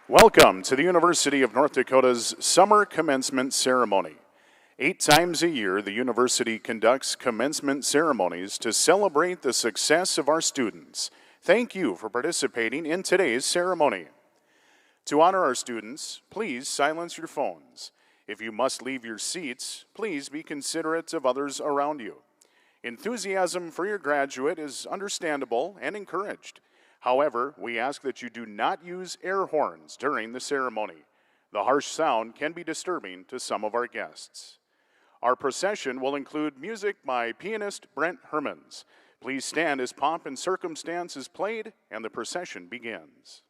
Welcome to the University of North Dakota's Summer Commencement Ceremony. 8 times a year, the university conducts commencement ceremonies to celebrate the success of our students. Thank you for participating in today's ceremony. To honor our students, please silence your phones. If you must leave your seats, please be considerate of others around you. Enthusiasm for your graduate is understandable and encouraged. However, we ask that you do not use air horns during the ceremony. The harsh sound can be disturbing to some of our guests. Our procession will include music by pianist Brent Hermans. Please stand as Pomp and Circumstance is played and the procession begins.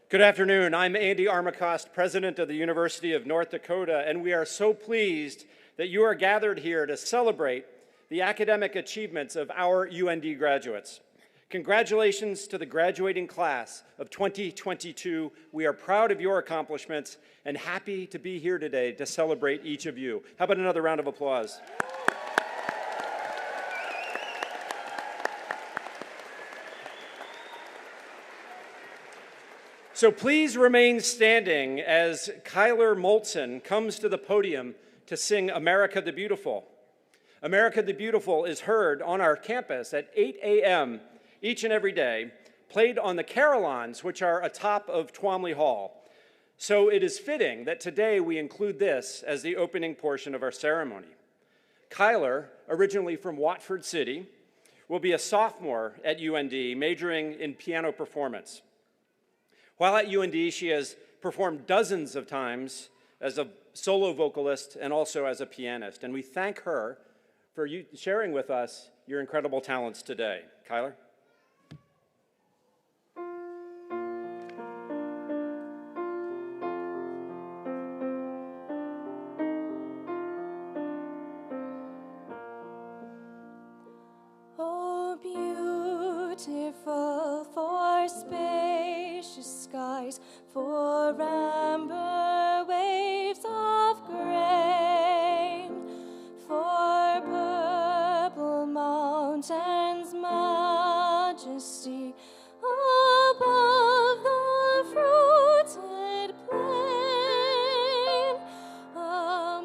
Good afternoon. I'm Andy Armacost, president of the University of North Dakota, and we are so pleased that you are gathered here to celebrate the academic achievements of our UND graduates. Congratulations to the graduating class of 2022. We are proud of your accomplishments and happy to be here today to celebrate each of you. How about another round of applause? So please remain standing as Kyler Moltzen comes to the podium to sing America the Beautiful. America the Beautiful is heard on our campus at 8 a.m. each and every day, played on the carillons, which are atop of Twomley Hall. So it is fitting that today we include this as the opening portion of our ceremony. Kyler, originally from Watford City, will be a sophomore at UND, majoring in piano performance. While at UND, she has performed dozens of times as a solo vocalist and also as a pianist. And we thank her for sharing with us your incredible talents today. Kyler? Oh, beautiful for spacious skies, for amber waves of grain, for purple mountains' majesty above the fruited plain. America,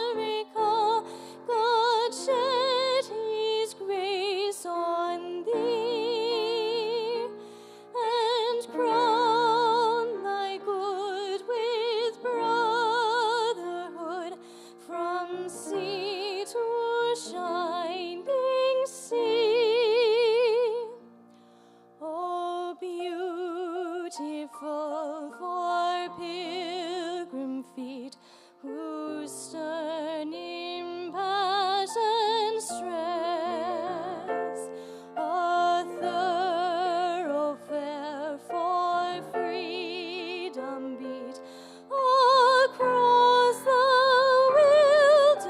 America, God shed His grace on thee, and crown thy good with brotherhood from sea to shining sea. Oh, beautiful for pilgrim feet whose stern impassioned stress a thoroughfare for freedom beat across the wilderness.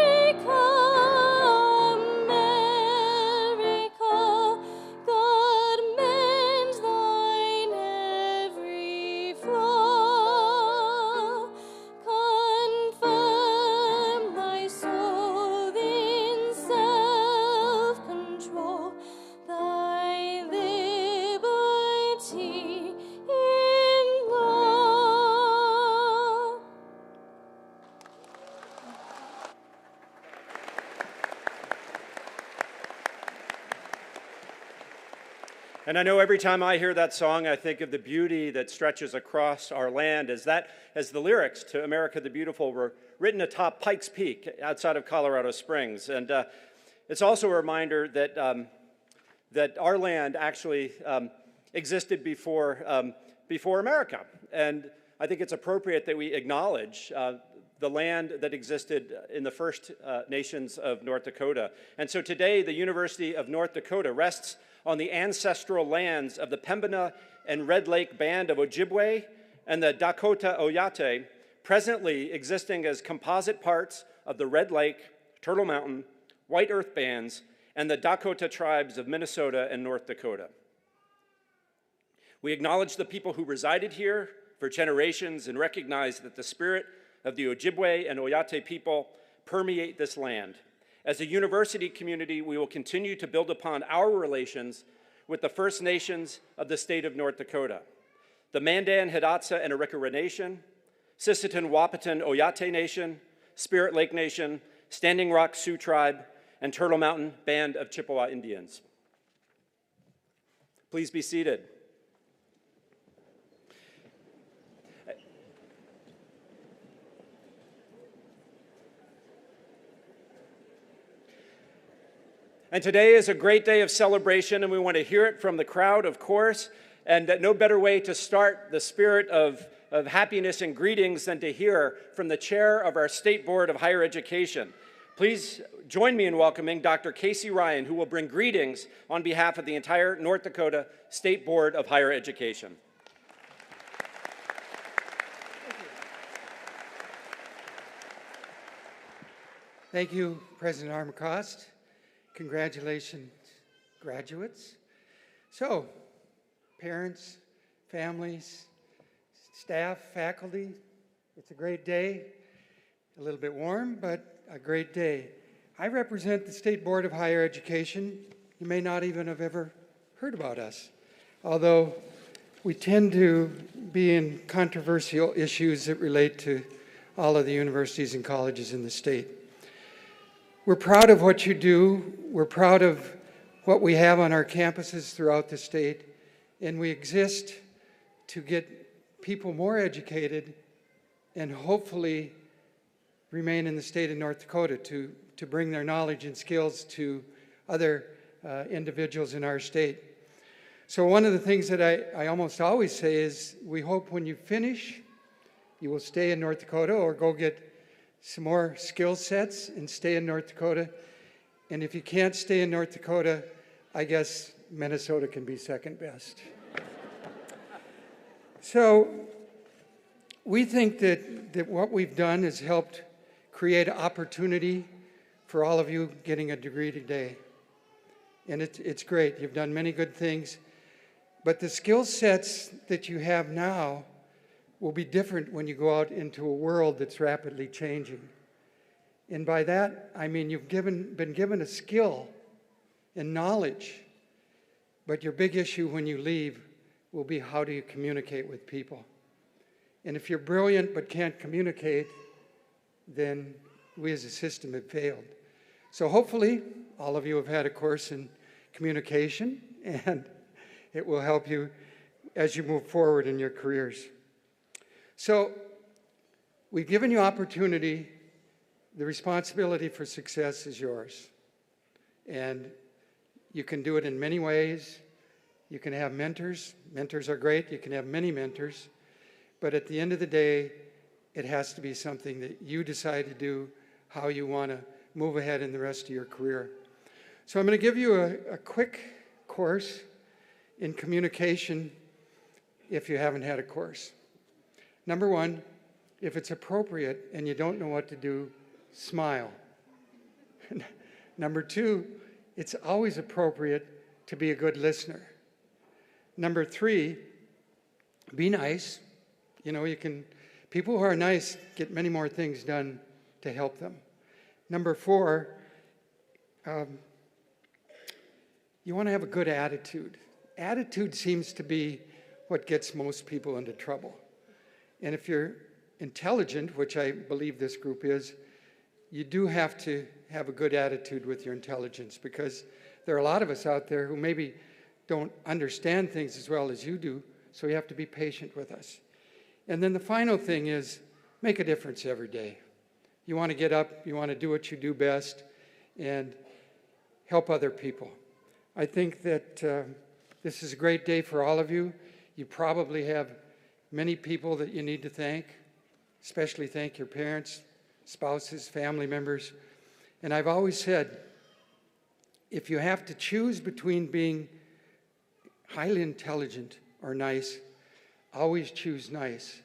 America, America, God mend thine every flaw, confirm thy soul in self-control, thy liberty in law. And I know every time I hear that song, I think of the beauty that stretches across our land as the lyrics to America the Beautiful were written atop Pikes Peak outside of Colorado Springs. And it's also a reminder that, that our land actually existed before America. And I think it's appropriate that we acknowledge the land that existed in the First Nations of North Dakota. And so today, the University of North Dakota rests on the ancestral lands of the Pembina and Red Lake Band of Ojibwe and the Dakota Oyate, presently existing as composite parts of the Red Lake, Turtle Mountain, White Earth Bands, and the Dakota tribes of Minnesota and North Dakota. We acknowledge the people who resided here for generations and recognize that the spirit of the Ojibwe and Oyate people permeate this land. As a university community, we will continue to build upon our relations with the First Nations of the state of North Dakota, the Mandan, Hidatsa, and Arikara Nation, Sisseton, Wahpeton, Oyate Nation, Spirit Lake Nation, Standing Rock Sioux Tribe, and Turtle Mountain Band of Chippewa Indians. Please be seated. And today is a great day of celebration, and we want to hear it from the crowd, of course, and that no better way to start the spirit of of happiness and greetings than to hear from the chair of our State Board of Higher Education. Please join me in welcoming Dr. Casey Ryan, who will bring greetings on behalf of the entire North Dakota State Board of Higher Education. Thank you, President Armacost. Congratulations, graduates. So, parents, families, staff, faculty, it's a great day. A little bit warm, but a great day. I represent the State Board of Higher Education. You may not even have ever heard about us, although we tend to be in controversial issues that relate to all of the universities and colleges in the state. We're proud of what you do. We're proud of what we have on our campuses throughout the state, and we exist to get people more educated and hopefully remain in the state of North Dakota to bring their knowledge and skills to other individuals in our state. So one of the things that I almost always say is we hope when you finish, you will stay in North Dakota or go get some more skill sets and stay in North Dakota. And if you can't stay in North Dakota, I guess Minnesota can be second best. So we think that what we've done has helped create opportunity for all of you getting a degree today. And it's great. You've done many good things. But the skill sets that you have now will be different when you go out into a world that's rapidly changing. And by that, I mean you've been given a skill and knowledge, but your big issue when you leave will be how do you communicate with people. And if you're brilliant but can't communicate, then we as a system have failed. So hopefully all of you have had a course in communication, and it will help you as you move forward in your careers. So we've given you opportunity. The responsibility for success is yours. And you can do it in many ways. You can have mentors. Mentors are great. You can have many mentors. But at the end of the day, it has to be something that you decide to do, how you want to move ahead in the rest of your career. So I'm going to give you a quick course in communication if you haven't had a course. Number one, if it's appropriate and you don't know what to do, smile. Number two, it's always appropriate to be a good listener. Number three, be nice. You know, people who are nice get many more things done to help them. Number four, you want to have a good attitude. Attitude seems to be what gets most people into trouble. And if you're intelligent, which I believe this group is, you do have to have a good attitude with your intelligence, because there are a lot of us out there who maybe don't understand things as well as you do, so you have to be patient with us. And then the final thing is make a difference every day. You want to get up, you want to do what you do best, and help other people. I think that this is a great day for all of you. You probably have many people that you need to thank, especially thank your parents, spouses, family members. And I've always said, if you have to choose between being highly intelligent or nice, always choose nice.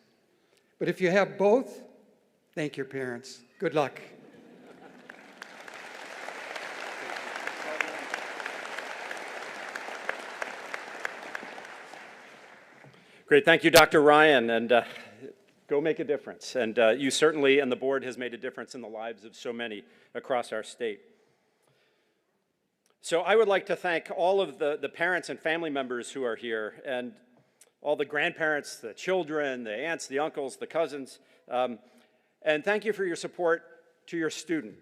But if you have both, thank your parents. Good luck. Great, thank you, Dr. Ryan, and go make a difference. And you certainly, and the board has made a difference in the lives of so many across our state. So I would like to thank all of the parents and family members who are here, and all the grandparents, the children, the aunts, the uncles, the cousins, and thank you for your support to your student.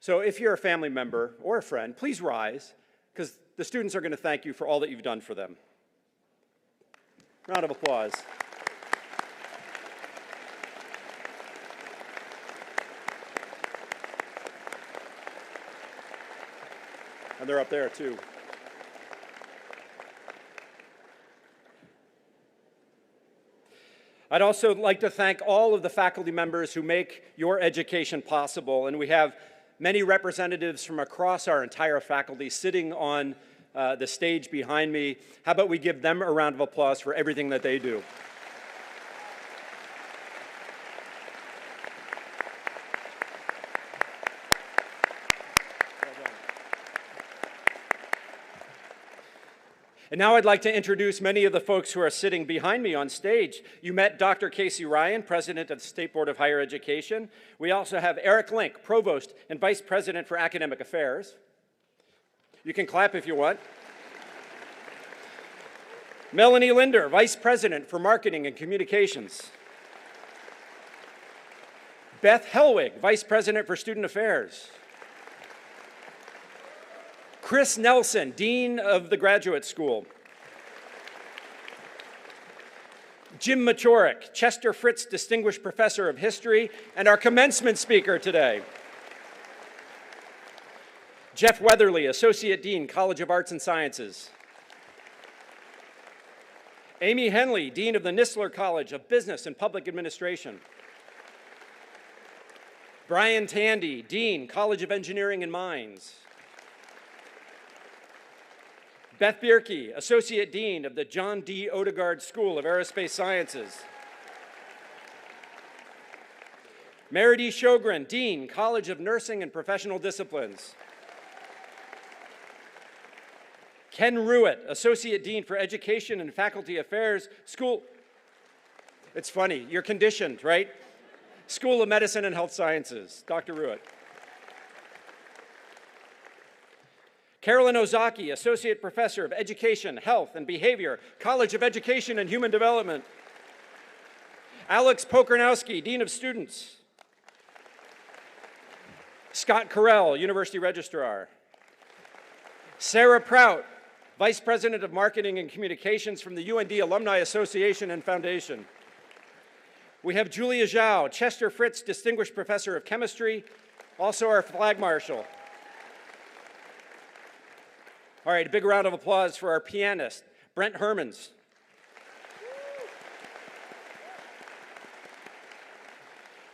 So if you're a family member or a friend, please rise, because the students are going to thank you for all that you've done for them. Round of applause. And they're up there too. I'd also like to thank all of the faculty members who make your education possible, and we have many representatives from across our entire faculty sitting on the stage behind me. How about we give them a round of applause for everything that they do? And now I'd like to introduce many of the folks who are sitting behind me on stage. You met Dr. Casey Ryan, President of the State Board of Higher Education. We also have Eric Link, Provost and Vice President for Academic Affairs. You can clap if you want. Melanie Linder, Vice President for Marketing and Communications. Beth Helwig, Vice President for Student Affairs. Chris Nelson, Dean of the Graduate School. Jim Machorick, Chesterfritz Distinguished Professor of History, and our commencement speaker today. Jeff Weatherly, Associate Dean, College of Arts and Sciences. Amy Henley, Dean of the Nistler College of Business and Public Administration. Brian Tandy, Dean, College of Engineering and Mines. Beth Bierke, Associate Dean of the John D. Odegaard School of Aerospace Sciences. Meredith Sjogren, Dean, College of Nursing and Professional Disciplines. Ken Ruitt, Associate Dean for Education and Faculty Affairs, School. It's funny, you're conditioned, right? School of Medicine and Health Sciences, Dr. Ruitt. Carolyn Ozaki, Associate Professor of Education, Health, and Behavior, College of Education and Human Development. Alex Pokernowski, Dean of Students. Scott Carell, University Registrar. Sarah Prout, Vice President of Marketing and Communications from the UND Alumni Association and Foundation. We have Julia Zhao, Chesterfritz Distinguished Professor of Chemistry, also our Flag Marshal. All right, a big round of applause for our pianist, Brent Hermans.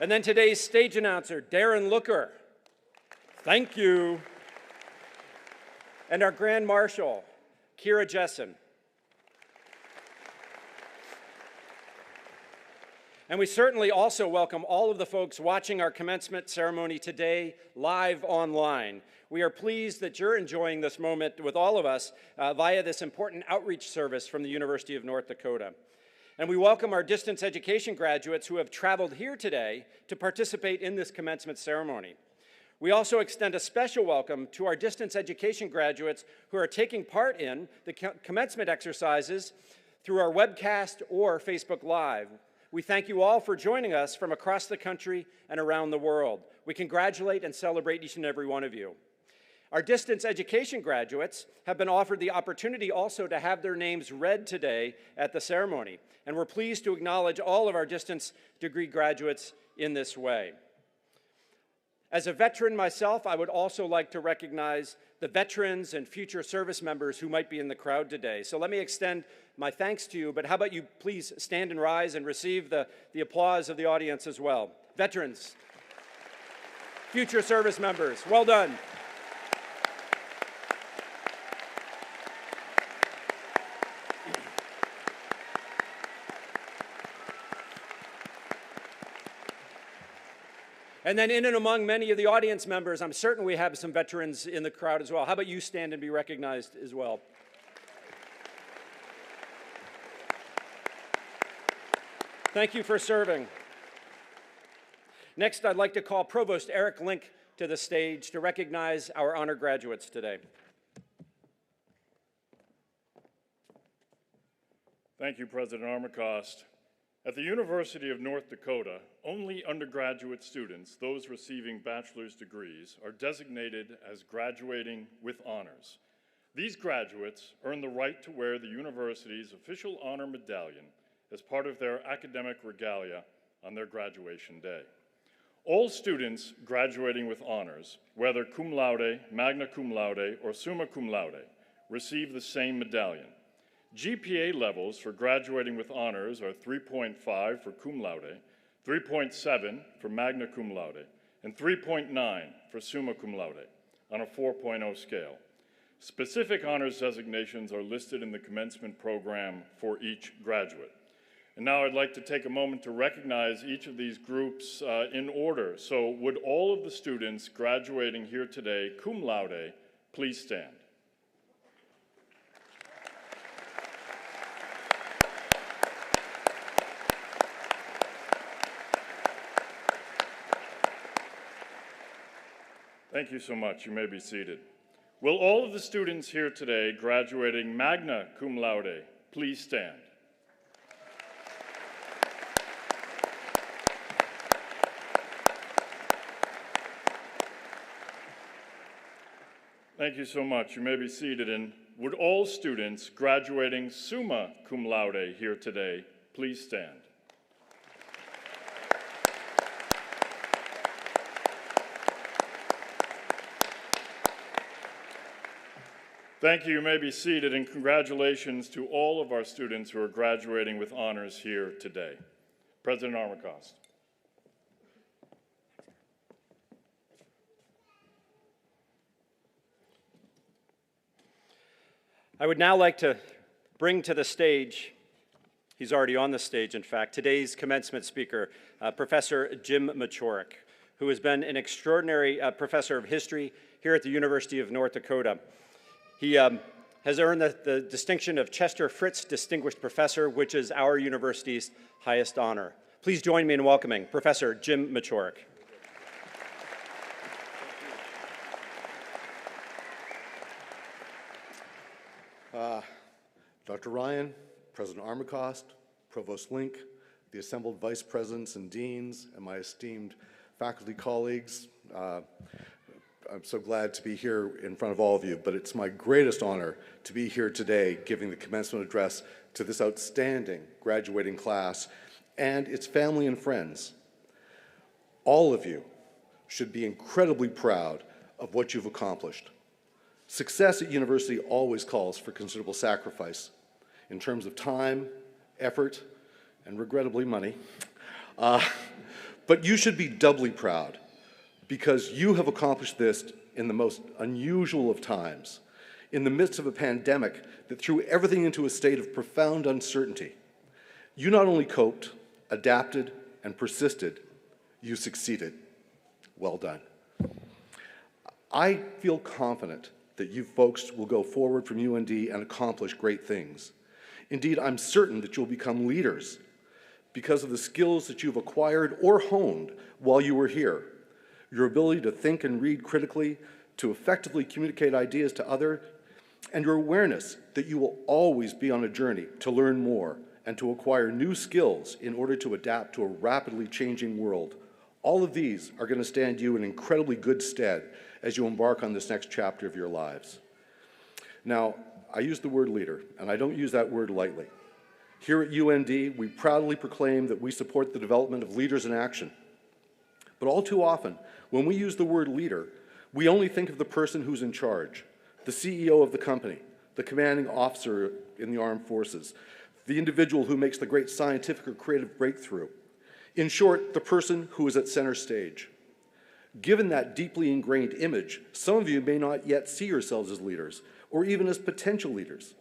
And then today's stage announcer, Darren Looker. Thank you. And our Grand Marshal, Kira Jessen. And we certainly also welcome all of the folks watching our commencement ceremony today live online. We are pleased that you're enjoying this moment with all of us via this important outreach service from the University of North Dakota. And we welcome our distance education graduates who have traveled here today to participate in this commencement ceremony. We also extend a special welcome to our distance education graduates who are taking part in the commencement exercises through our webcast or Facebook Live. We thank you all for joining us from across the country and around the world. We congratulate and celebrate each and every one of you. Our distance education graduates have been offered the opportunity also to have their names read today at the ceremony, and we're pleased to acknowledge all of our distance degree graduates in this way. As a veteran myself, I would also like to recognize the veterans and future service members who might be in the crowd today. So let me extend my thanks to you, but how about you please stand and rise and receive the applause of the audience as well. Veterans, future service members, well done. And then in and among many of the audience members, I'm certain we have some veterans in the crowd as well. How about you stand and be recognized as well? Thank you for serving. Next, I'd like to call Provost Eric Link to the stage to recognize our honor graduates today. Thank you, President Armacost. At the University of North Dakota, only undergraduate students, those receiving bachelor's degrees, are designated as graduating with honors. These graduates earn the right to wear the university's official honor medallion as part of their academic regalia on their graduation day. All students graduating with honors, whether cum laude, magna cum laude, or summa cum laude, receive the same medallion. GPA levels for graduating with honors are 3.5 for cum laude, 3.7 for magna cum laude, and 3.9 for summa cum laude on a 4.0 scale. Specific honors designations are listed in the commencement program for each graduate. And now I'd like to take a moment to recognize each of these groups in order. So would all of the students graduating here today cum laude please stand? Thank you so much. You may be seated. Will all of the students here today graduating magna cum laude please stand? Thank you so much. You may be seated. And would all students graduating summa cum laude here today please stand? Thank you. You may be seated, and congratulations to all of our students who are graduating with honors here today. President Armacost. I would now like to bring to the stage, he's already on the stage, in fact, today's commencement speaker, Professor Jim Machorick, who has been an extraordinary professor of history here at the University of North Dakota. He has earned the distinction of Chesterfritz Distinguished Professor, which is our university's highest honor. Please join me in welcoming Professor Jim Mchorok. Dr. Ryan, President Armacost, Provost Link, the assembled vice presidents and deans, and my esteemed faculty colleagues, I'm so glad to be here in front of all of you, but it's my greatest honor to be here today giving the commencement address to this outstanding graduating class and its family and friends. All of you should be incredibly proud of what you've accomplished. Success at university always calls for considerable sacrifice in terms of time, effort, and regrettably money. But you should be doubly proud because you have accomplished this in the most unusual of times, in the midst of a pandemic that threw everything into a state of profound uncertainty. You not only coped, adapted, and persisted, you succeeded. Well done. I feel confident that you folks will go forward from UND and accomplish great things. Indeed, I'm certain that you'll become leaders because of the skills that you've acquired or honed while you were here. Your ability to think and read critically, to effectively communicate ideas to others, and your awareness that you will always be on a journey to learn more and to acquire new skills in order to adapt to a rapidly changing world. All of these are going to stand you in incredibly good stead as you embark on this next chapter of your lives. Now, I use the word leader, and I don't use that word lightly. Here at UND, we proudly proclaim that we support the development of leaders in action. But all too often, when we use the word leader, we only think of the person who's in charge, the CEO of the company, the commanding officer in the armed forces, the individual who makes the great scientific or creative breakthrough. In short, the person who is at center stage. Given that deeply ingrained image, some of you may not yet see yourselves as leaders, or even as potential leaders.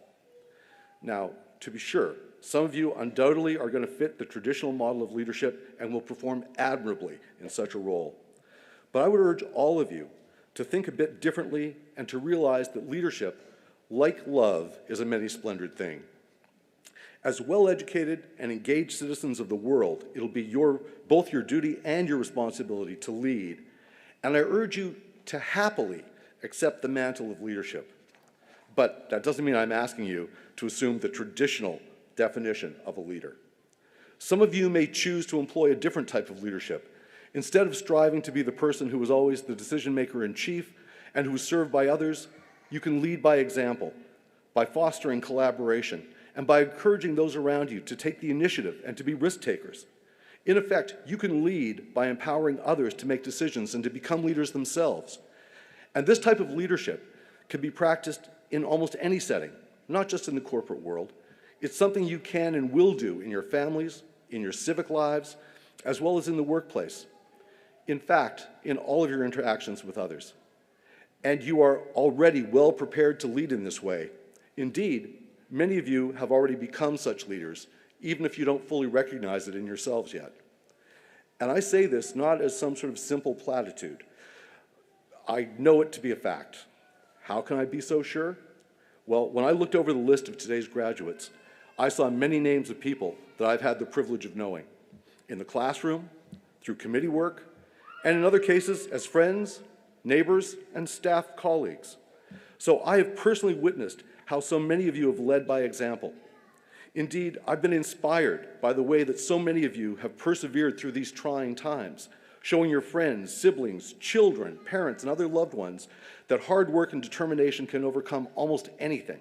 Now, to be sure, some of you undoubtedly are going to fit the traditional model of leadership and will perform admirably in such a role. But I would urge all of you to think a bit differently and to realize that leadership, like love, is a many-splendored thing. As well-educated and engaged citizens of the world, it'll be both your duty and your responsibility to lead. And I urge you to happily accept the mantle of leadership. But that doesn't mean I'm asking you to assume the traditional definition of a leader. Some of you may choose to employ a different type of leadership. Instead of striving to be the person who is always the decision maker in chief and who is served by others, you can lead by example, by fostering collaboration, and by encouraging those around you to take the initiative and to be risk takers. In effect, you can lead by empowering others to make decisions and to become leaders themselves. And this type of leadership can be practiced in almost any setting, not just in the corporate world. It's something you can and will do in your families, in your civic lives, as well as in the workplace. In fact, in all of your interactions with others. And you are already well prepared to lead in this way. Indeed, many of you have already become such leaders, even if you don't fully recognize it in yourselves yet. And I say this not as some sort of simple platitude. I know it to be a fact. How can I be so sure? Well, when I looked over the list of today's graduates, I saw many names of people that I've had the privilege of knowing in the classroom, through committee work, and in other cases as friends, neighbors, and staff colleagues. So I have personally witnessed how so many of you have led by example. Indeed, I've been inspired by the way that so many of you have persevered through these trying times, showing your friends, siblings, children, parents, and other loved ones that hard work and determination can overcome almost anything.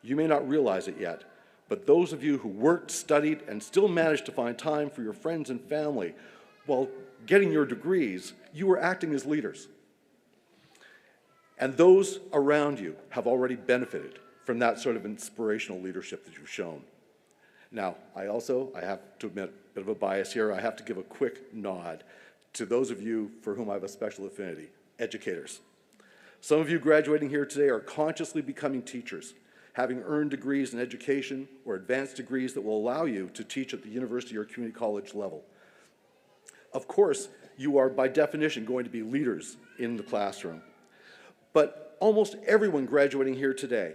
You may not realize it yet, but those of you who worked, studied, and still managed to find time for your friends and family while getting your degrees, you were acting as leaders. And those around you have already benefited from that sort of inspirational leadership that you've shown. Now, I have to admit a bit of a bias here. I have to give a quick nod to those of you for whom I have a special affinity, educators. Some of you graduating here today are consciously becoming teachers, having earned degrees in education or advanced degrees that will allow you to teach at the university or community college level. Of course, you are by definition going to be leaders in the classroom. But almost everyone graduating here today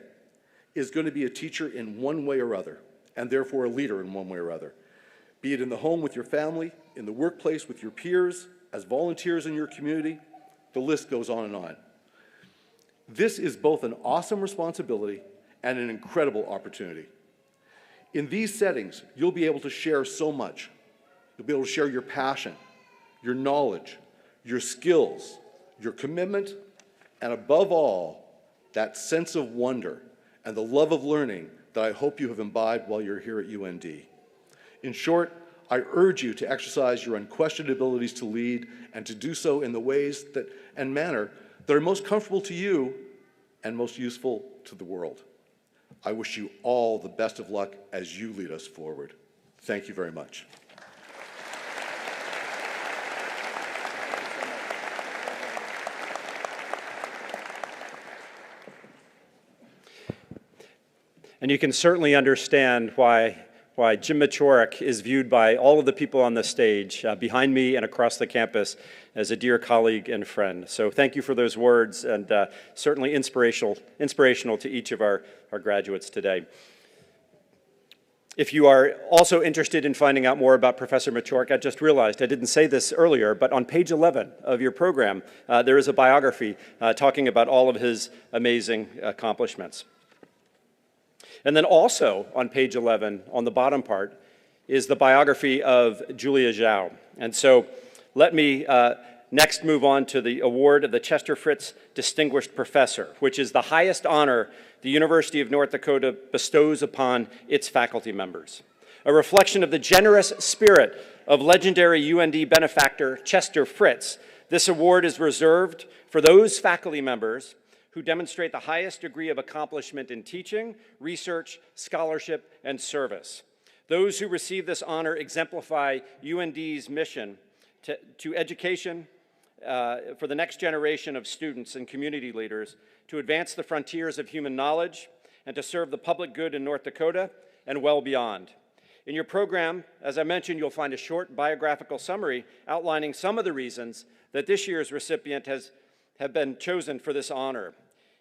is going to be a teacher in one way or other, and therefore a leader in one way or other. Be it in the home with your family, in the workplace with your peers, as volunteers in your community, the list goes on and on. This is both an awesome responsibility and an incredible opportunity. In these settings, you'll be able to share so much. You'll be able to share your passion, your knowledge, your skills, your commitment, and above all, that sense of wonder and the love of learning that I hope you have imbibed while you're here at UND. In short, I urge you to exercise your unquestioned abilities to lead and to do so in the ways that, and manner that are most comfortable to you and most useful to the world. I wish you all the best of luck as you lead us forward. Thank you very much. And you can certainly understand why Jim Machorick is viewed by all of the people on the stage behind me and across the campus as a dear colleague and friend. So thank you for those words, and certainly inspirational to each of our graduates today. If you are also interested in finding out more about Professor Machorick, I just realized I didn't say this earlier, but on page 11 of your program, there is a biography talking about all of his amazing accomplishments. And then also on page 11, on the bottom part, is the biography of Julia Zhao. And so let me next move on to the award of the Chesterfritz Distinguished Professor, which is the highest honor the University of North Dakota bestows upon its faculty members. A reflection of the generous spirit of legendary UND benefactor Chesterfritz, this award is reserved for those faculty members who demonstrate the highest degree of accomplishment in teaching, research, scholarship, and service. Those who receive this honor exemplify UND's mission to education for the next generation of students and community leaders, to advance the frontiers of human knowledge, and to serve the public good in North Dakota and well beyond. In your program, as I mentioned, you'll find a short biographical summary outlining some of the reasons that this year's recipient have been chosen for this honor.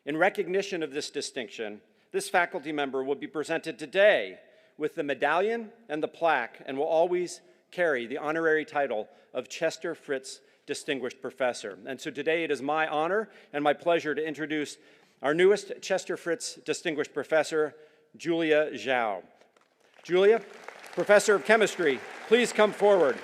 In recognition of this distinction, this faculty member will be presented today with the medallion and the plaque, and will always carry the honorary title of Chesterfritz Distinguished Professor. And so today it is my honor and my pleasure to introduce our newest Chesterfritz Distinguished Professor, Julia Zhao. Julia, Professor of Chemistry, please come forward.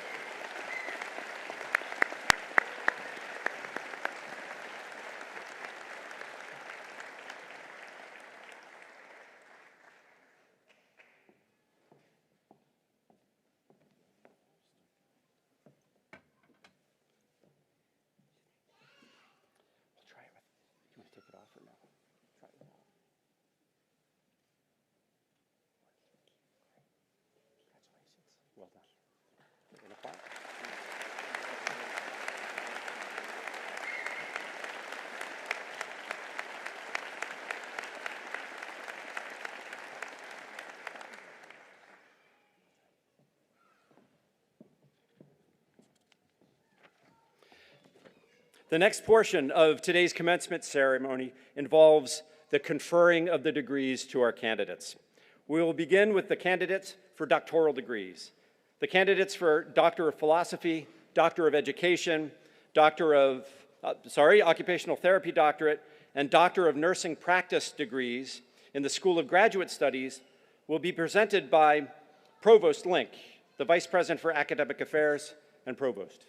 The next portion of today's commencement ceremony involves the conferring of the degrees to our candidates. We will begin with the candidates for doctoral degrees. The candidates for Doctor of Philosophy, Doctor of Education, Occupational Therapy Doctorate, and Doctor of Nursing Practice degrees in the School of Graduate Studies will be presented by Provost Link, the Vice President for Academic Affairs and Provost.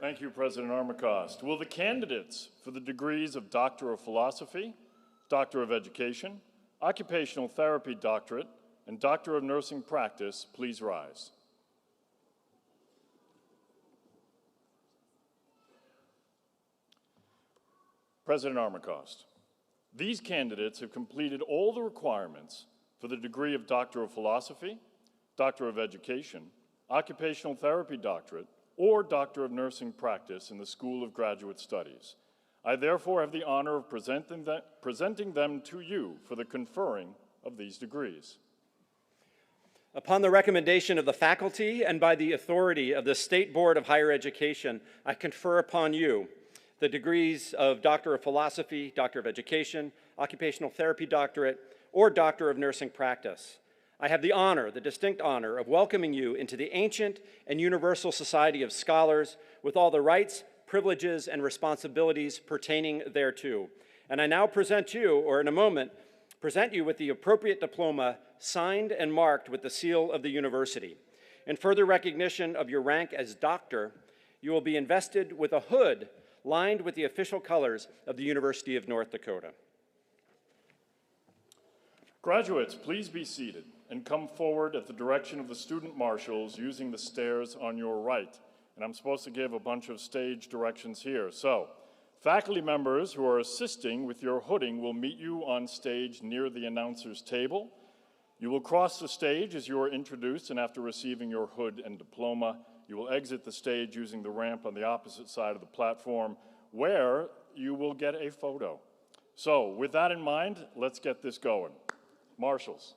Thank you, President Armacost. Will the candidates for the degrees of Doctor of Philosophy, Doctor of Education, Occupational Therapy Doctorate, and Doctor of Nursing Practice please rise? President Armacost, these candidates have completed all the requirements for the degree of Doctor of Philosophy, Doctor of Education, Occupational Therapy Doctorate, or Doctor of Nursing Practice in the School of Graduate Studies. I therefore have the honor of presenting them to you for the conferring of these degrees. Upon the recommendation of the faculty and by the authority of the State Board of Higher Education, I confer upon you the degrees of Doctor of Philosophy, Doctor of Education, Occupational Therapy Doctorate, or Doctor of Nursing Practice. I have the honor, the distinct honor, of welcoming you into the ancient and universal society of scholars with all the rights, privileges, and responsibilities pertaining thereto. And I now present you, or in a moment, present you with the appropriate diploma signed and marked with the seal of the university. In further recognition of your rank as doctor, you will be invested with a hood lined with the official colors of the University of North Dakota. Graduates, please be seated and come forward at the direction of the student marshals using the stairs on your right. And I'm supposed to give a bunch of stage directions here. So, faculty members who are assisting with your hooding will meet you on stage near the announcer's table. You will cross the stage as you are introduced, and after receiving your hood and diploma, you will exit the stage using the ramp on the opposite side of the platform, where you will get a photo. So, with that in mind, let's get this going. Marshals.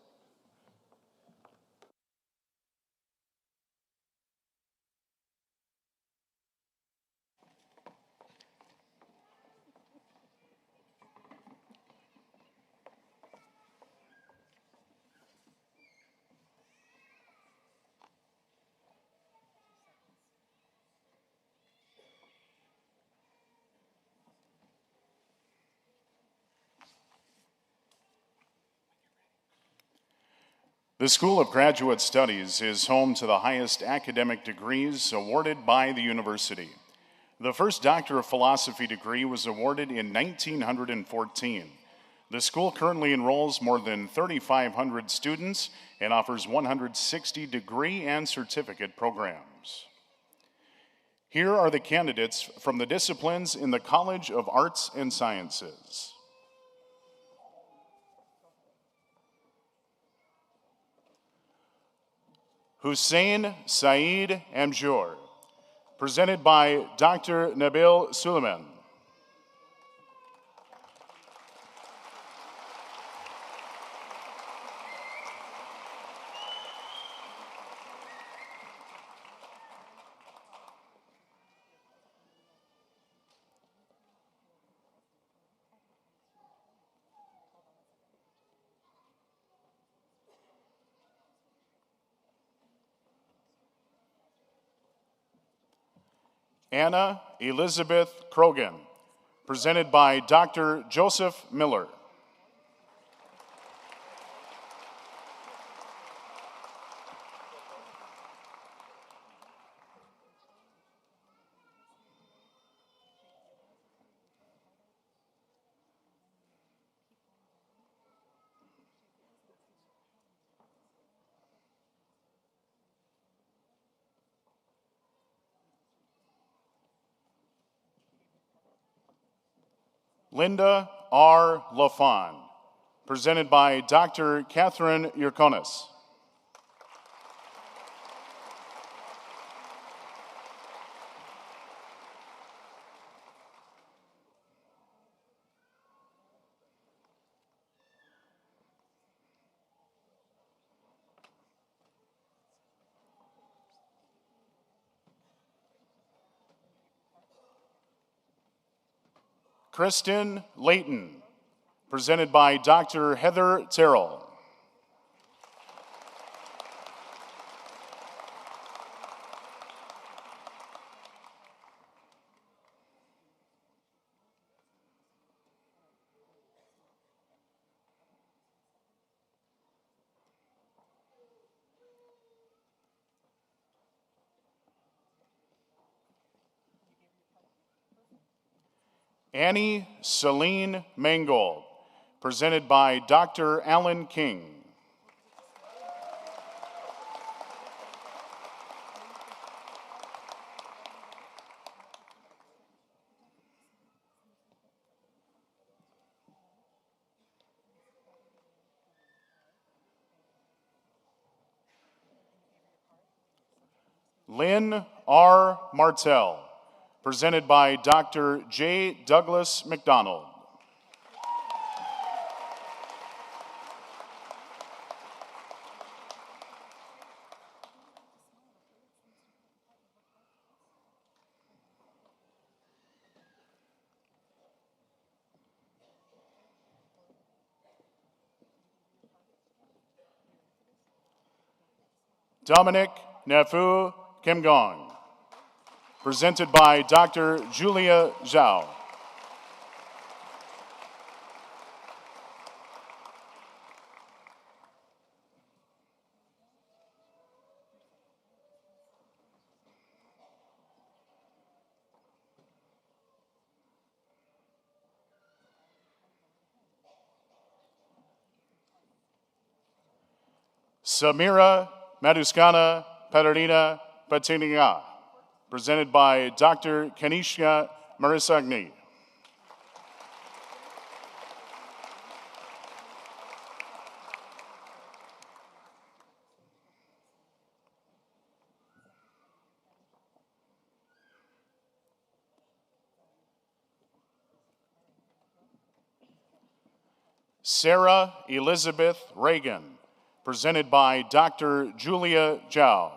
The School of Graduate Studies is home to the highest academic degrees awarded by the university. The first Doctor of Philosophy degree was awarded in 1914. The school currently enrolls more than 3,500 students and offers 160 degree and certificate programs. Here are the candidates from the disciplines in the College of Arts and Sciences. Hussein Saeed Amjour, presented by Dr. Nabil Suleiman. Anna Elizabeth Krogan, presented by Dr. Joseph Miller. Linda R. Lafon, presented by Dr. Catherine Yurkonis. Kristen Layton, presented by Dr. Heather Terrell. Annie Celine Mangold, presented by Dr. Alan King. Lynn R. Martell, presented by Dr. J. Douglas McDonald. Dominic Nefu Kimgong, presented by Dr. Julia Zhao. Samira Maduskana Patarina Patininga, presented by Dr. Kanishka Marisagni. Sarah Elizabeth Reagan, presented by Dr. Julia Zhao.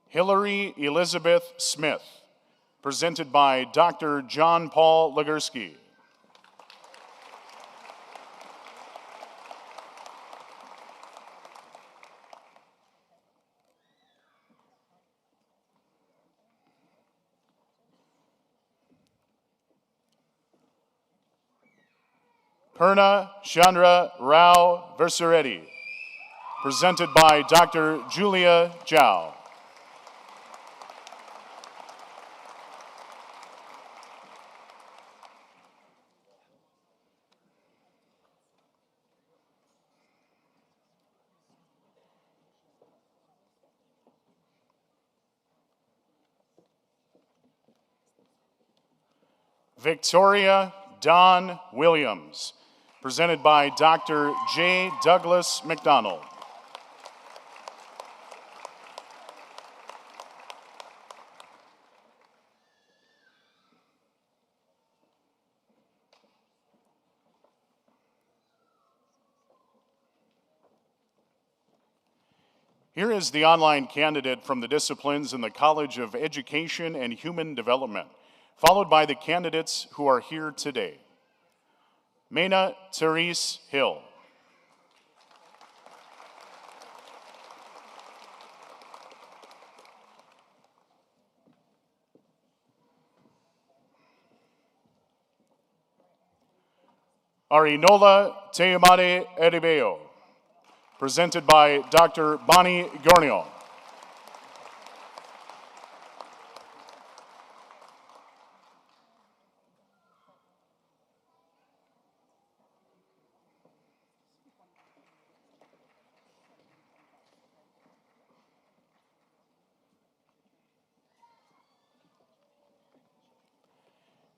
Hillary Elizabeth Smith, presented by Dr. John Paul Legursky. Purna Chandra Rao Versaretti, presented by Dr. Julia Zhao. Victoria Don Williams, presented by Dr. J. Douglas McDonald. Here is the online candidate from the disciplines in the College of Education and Human Development, followed by the candidates who are here today. Mena Therese Hill. Arinola Teumade Eribeo, presented by Dr. Bonnie Gornio.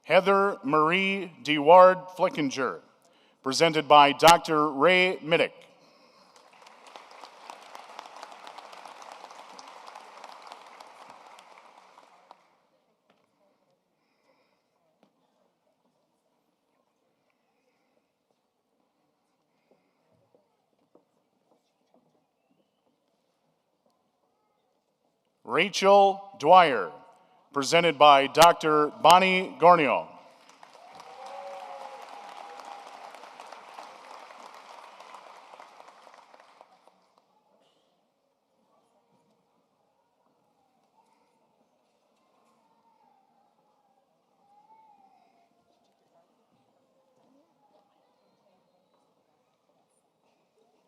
Heather Marie DeWard Flickinger, presented by Dr. Ray Middick. Rachel Dwyer, presented by Dr. Bonnie Gornio.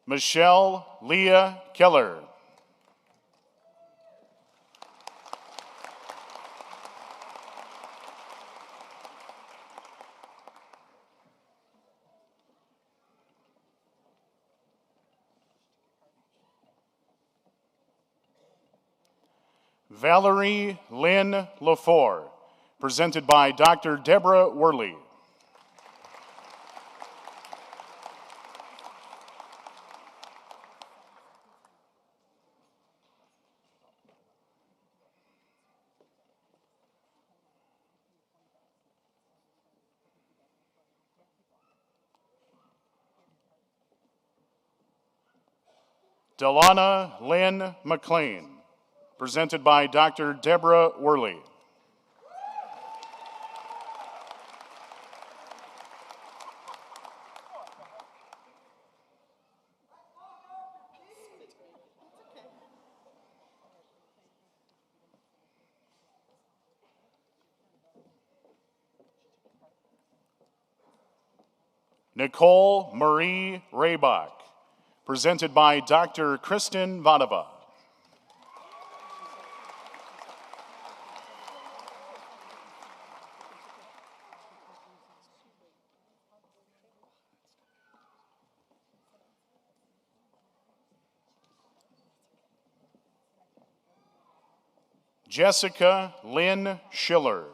Michelle Leah Keller. Valerie Lynn Lafore, presented by Dr. Deborah Worley. Delana Lynn McLean, presented by Dr. Deborah Worley. Nicole Marie Raybach, presented by Dr. Kristen Vadava. Jessica Lynn Schiller,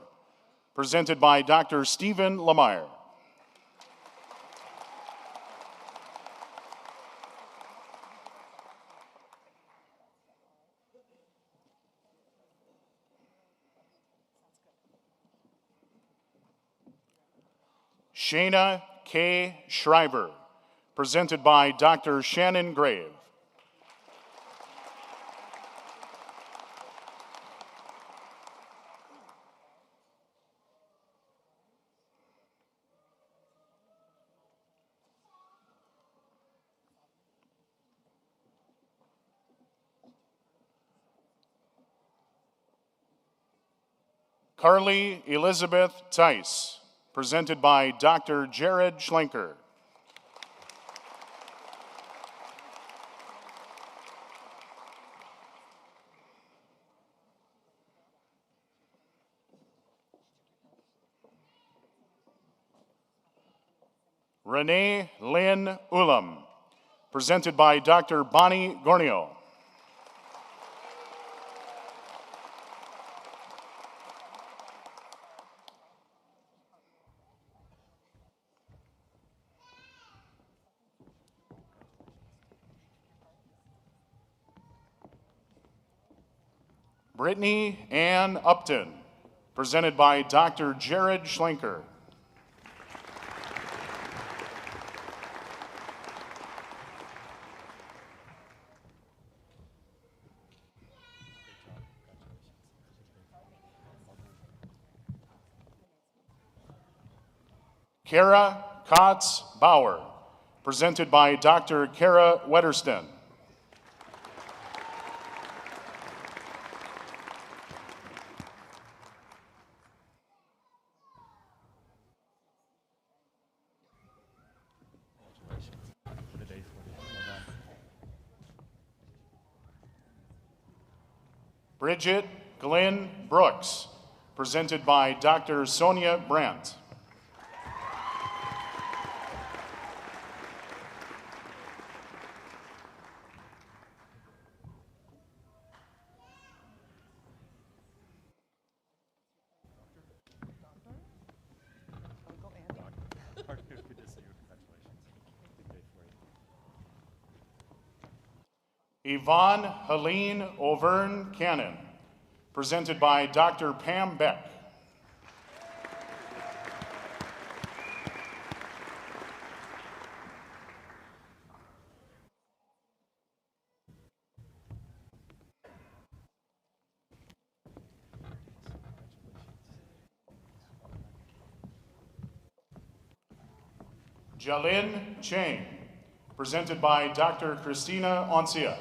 presented by Dr. Stephen Lemire. Shayna K. Shriver, presented by Dr. Shannon Grave. Carly Elizabeth Tice, presented by Dr. Jared Schlenker. Renee Lynn Ulam, presented by Dr. Bonnie Gornio. Brittany Ann Upton, presented by Dr. Jared Schlenker. Kara Kotz Bauer, presented by Dr. Kara Wetterston. Bridget Glenn Brooks, presented by Dr. Sonia Brandt. Yvonne Helene Auvergne Cannon, presented by Dr. Pam Beck. Jalin Chang, presented by Dr. Christina Oncia.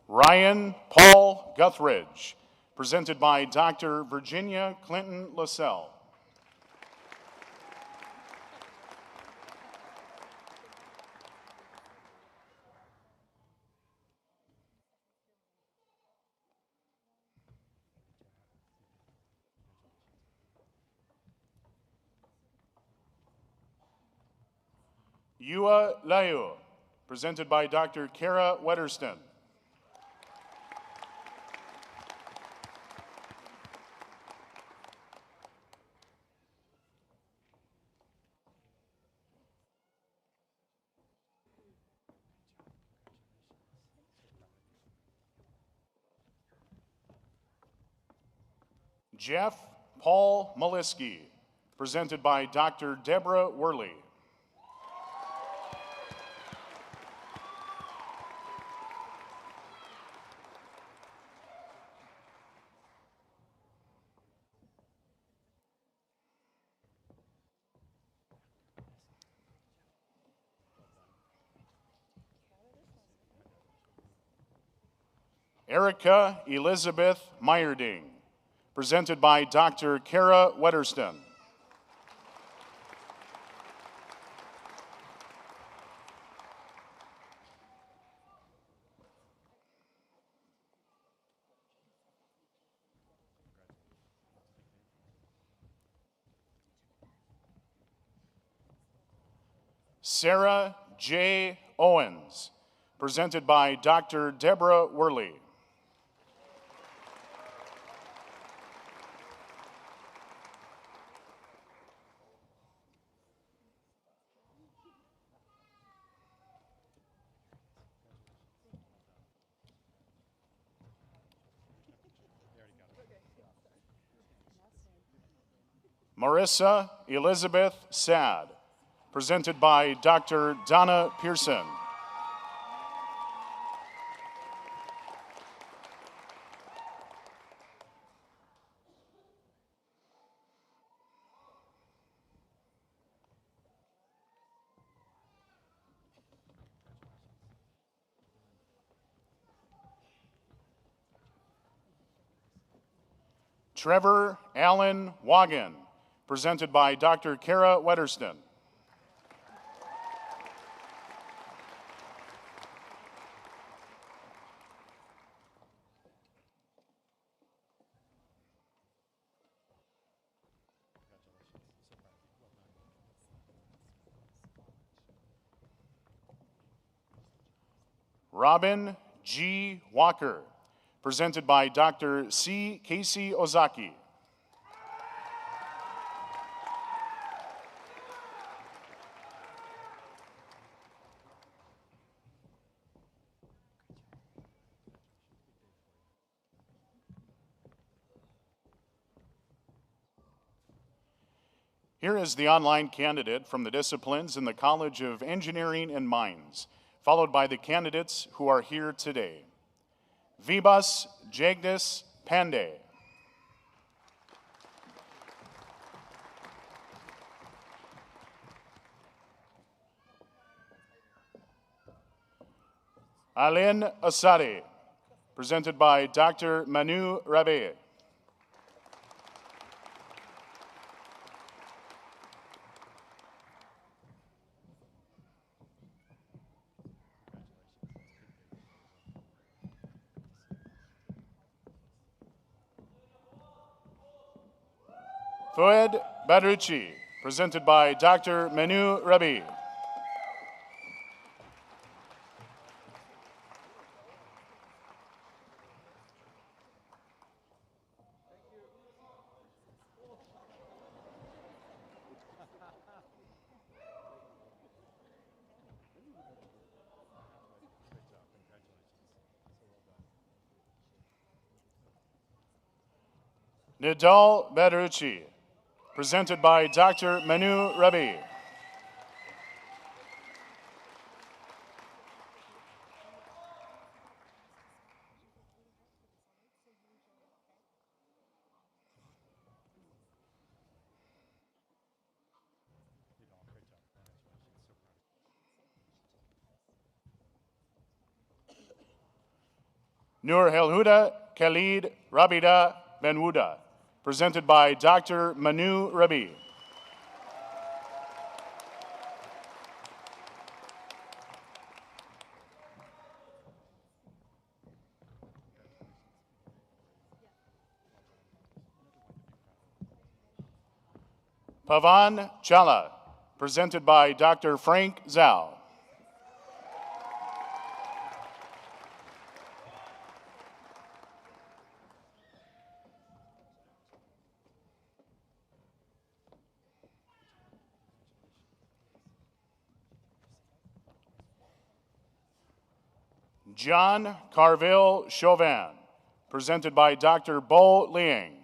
Ryan Paul Guthridge, presented by Dr. Virginia Clinton LaSalle. Yua Layo, presented by Dr. Kara Wetterston. Jeff Paul Maliski, presented by Dr. Deborah Worley. Erica Elizabeth Meyerding, presented by Dr. Kara Wetterston. Sarah J. Owens, presented by Dr. Deborah Worley. Marissa Elizabeth Sad, presented by Dr. Donna Pearson. Trevor Allen Wagon, presented by Dr. Kara Wetterston. Robin G. Walker, presented by Dr. C. Casey Ozaki. Here is the online candidate from the disciplines in the College of Engineering and Mines, followed by the candidates who are here today. Vibas Jagdis Pandey. Alain Asadi, presented by Dr. Manu Rabe. Fuad Badrucci, presented by Dr. Manu Rabi. Nidal Bedrucci, presented by Dr. Manu Rabi. Nur Helhuda Khalid Rabida Benwuda, presented by Dr. Manu Rabi. Pavan Chala, presented by Dr. Frank Zhao. John Carville Chauvin, presented by Dr. Bo Liang.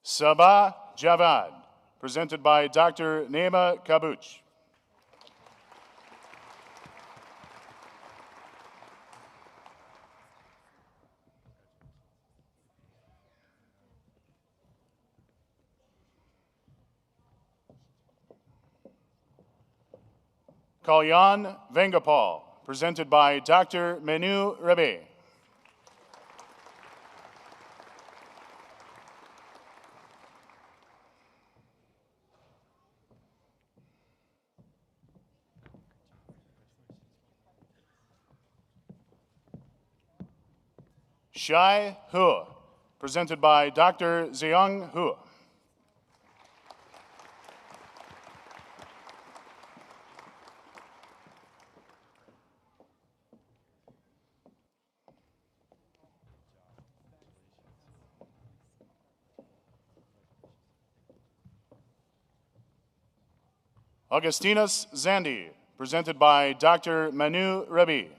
Sabah Javad, presented by Dr. Neema Kabuch. Kalyan Vengapal, presented by Dr. Manu Rabi. Shai Hu, presented by Dr. Ziyang Hu. Augustinus Zandi, presented by Dr. Manu Rabi.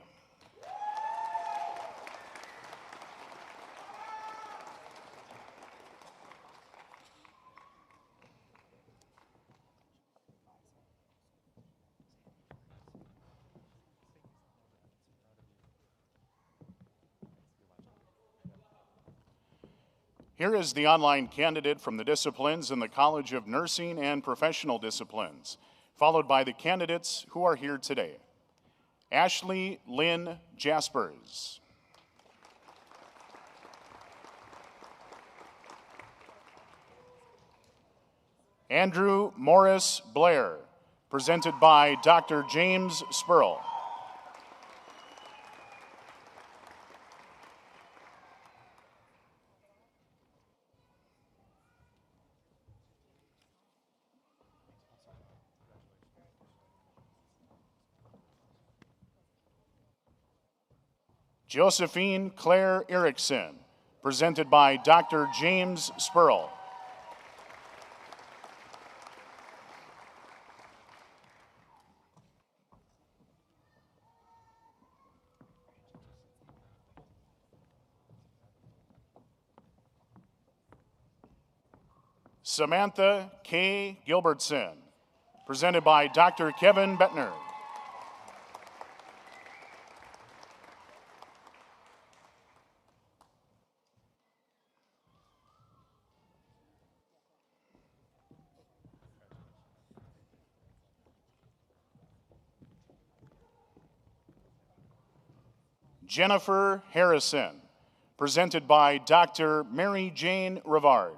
Here is the online candidate from the disciplines in the College of Nursing and Professional Disciplines, followed by the candidates who are here today. Ashley Lynn Jaspers. Andrew Morris Blair, presented by Dr. James Spurl. Josephine Claire Erickson, presented by Dr. James Spurl. Samantha K. Gilbertson, presented by Dr. Kevin Bettner. Jennifer Harrison, presented by Dr. Mary Jane Rivard.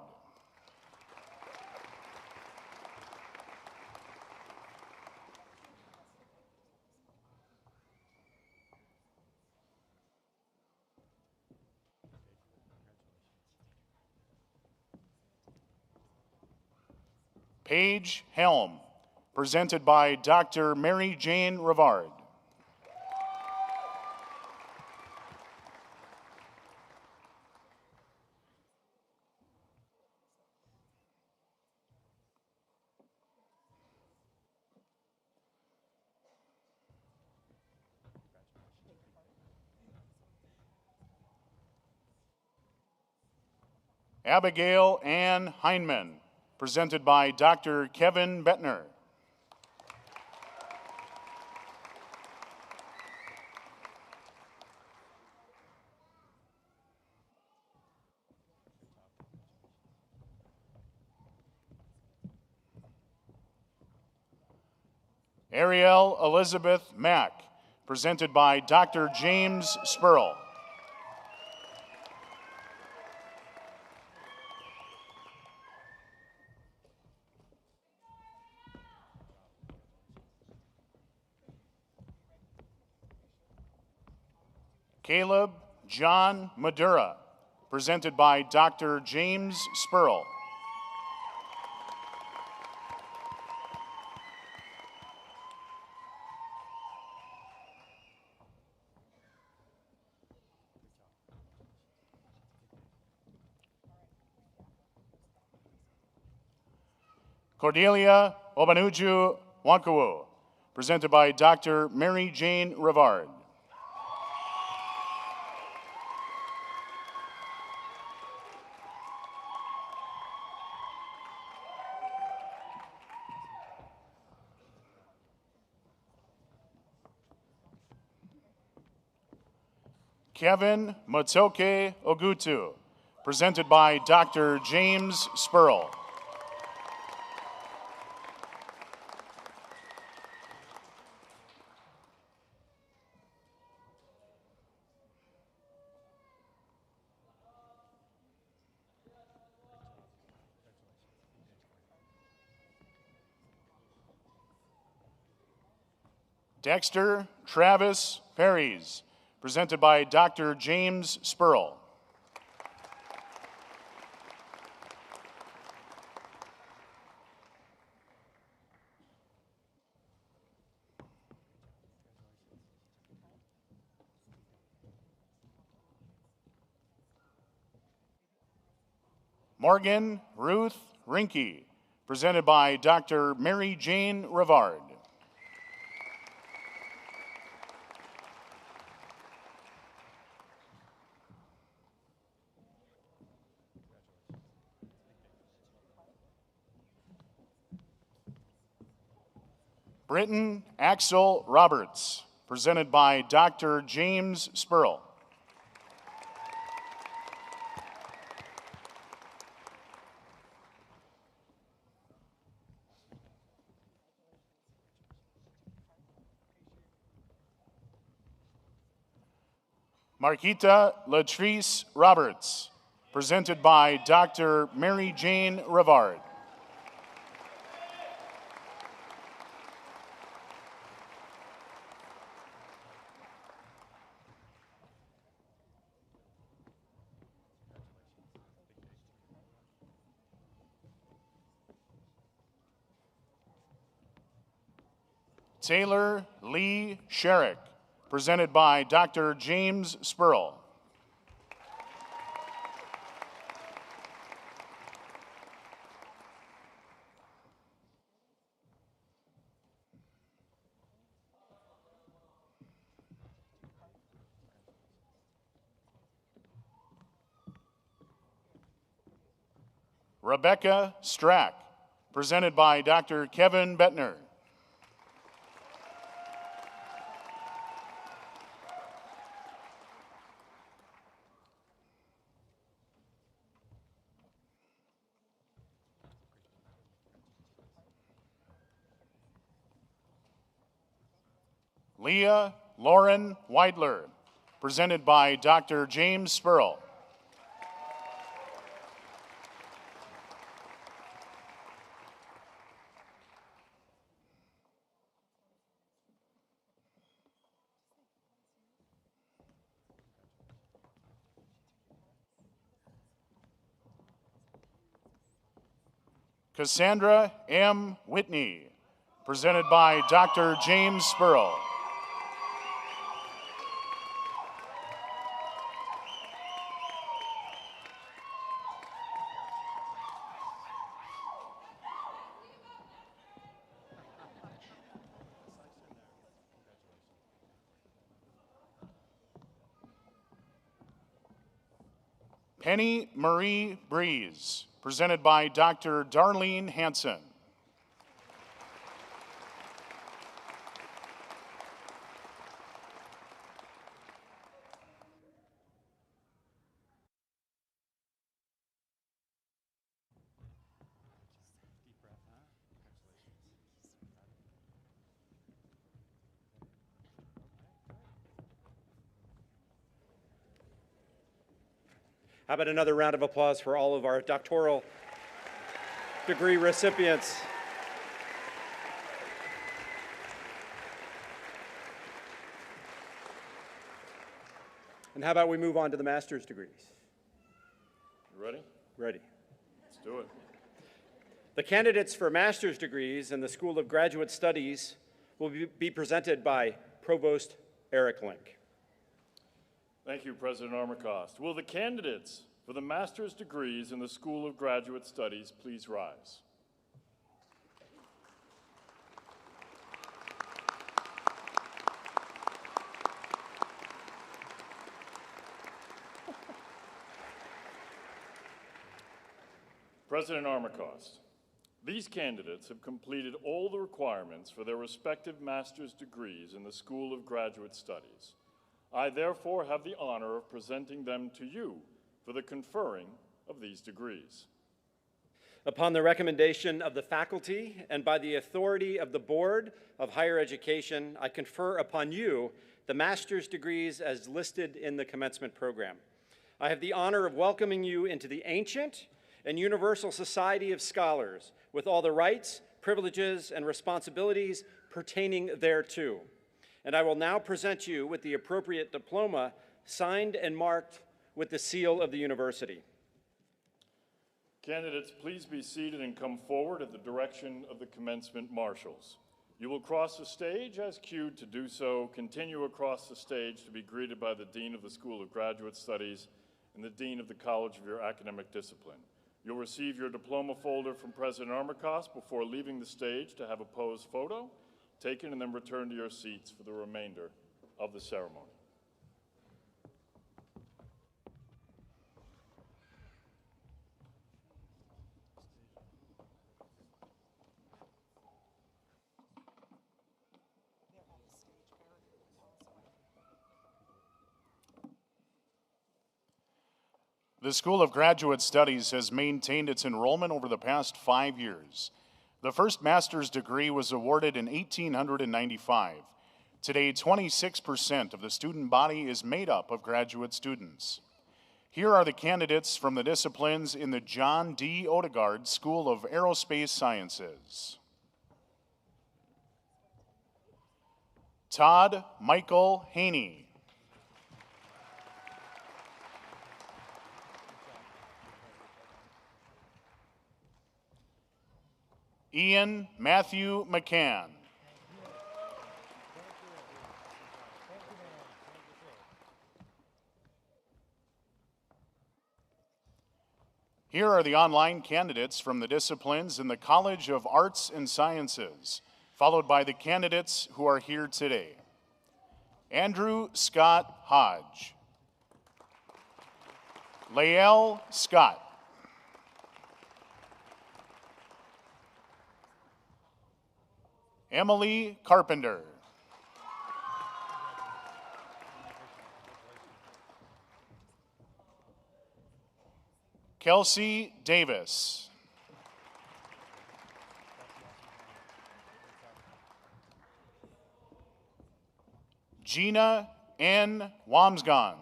Paige Helm, presented by Dr. Mary Jane Rivard. Abigail Ann Heineman, presented by Dr. Kevin Bettner. Ariel Elizabeth Mack, presented by Dr. James Spurl. Caleb John Madura, presented by Dr. James Spurl. Cordelia Obanuju Wankawu, presented by Dr. Mary Jane Rivard. Kevin Motoke Ogutu, presented by Dr. James Spurl. Dexter Travis Perrys, presented by Dr. James Spurl. Morgan Ruth Rinke, presented by Dr. Mary Jane Rivard. Britton Axel Roberts, presented by Dr. James Spurl. Marquita Latrice Roberts, presented by Dr. Mary Jane Rivard. Taylor Lee Sherrick, presented by Dr. James Spurl. Rebecca Strack, presented by Dr. Kevin Bettner. Leah Lauren Weidler, presented by Dr. James Spurl. Cassandra M. Whitney, presented by Dr. James Spurl. Penny Marie Breeze, presented by Dr. Darlene Hansen. How about another round of applause for all of our doctoral degree recipients? And how about we move on to the master's degrees? You ready? Ready. Let's do it. The candidates for master's degrees in the School of Graduate Studies will be presented by Provost Eric Link. Thank you, President Armacost. Will the candidates for the master's degrees in the School of Graduate Studies please rise? President Armacost, these candidates have completed all the requirements for their respective master's degrees in the School of Graduate Studies. I therefore have the honor of presenting them to you for the conferring of these degrees. Upon the recommendation of the faculty and by the authority of the Board of Higher Education, I confer upon you the master's degrees as listed in the commencement program. I have the honor of welcoming you into the ancient and universal society of scholars with all the rights, privileges, and responsibilities pertaining thereto. And I will now present you with the appropriate diploma signed and marked with the seal of the university. Candidates, please be seated and come forward at the direction of the commencement marshals. You will cross the stage as cued to do so. Continue across the stage to be greeted by the Dean of the School of Graduate Studies and the Dean of the College of your academic discipline. You'll receive your diploma folder from President Armacost before leaving the stage to have a posed photo taken and then return to your seats for the remainder of the ceremony. The School of Graduate Studies has maintained its enrollment over the past 5 years. The first master's degree was awarded in 1895. Today, 26% of the student body is made up of graduate students. Here are the candidates from the disciplines in the John D. Odegaard School of Aerospace Sciences. Todd Michael Haney. Ian Matthew McCann. Here are the online candidates from the disciplines in the College of Arts and Sciences, followed by the candidates who are here today. Andrew Scott Hodge. Lael Scott. Emily Carpenter. Kelsey Davis. Gina N. Wamsgans.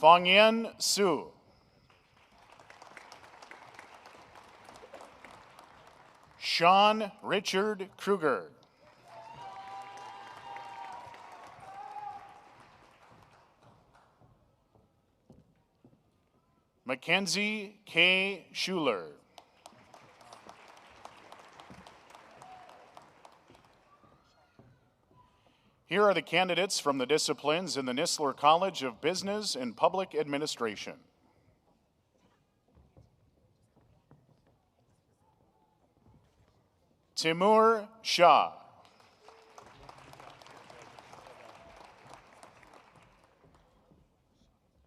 Fongyen Su. Sean Richard Kruger. Mackenzie K. Schuler. Here are the candidates from the disciplines in the Nistler College of Business and Public Administration. Timur Shah.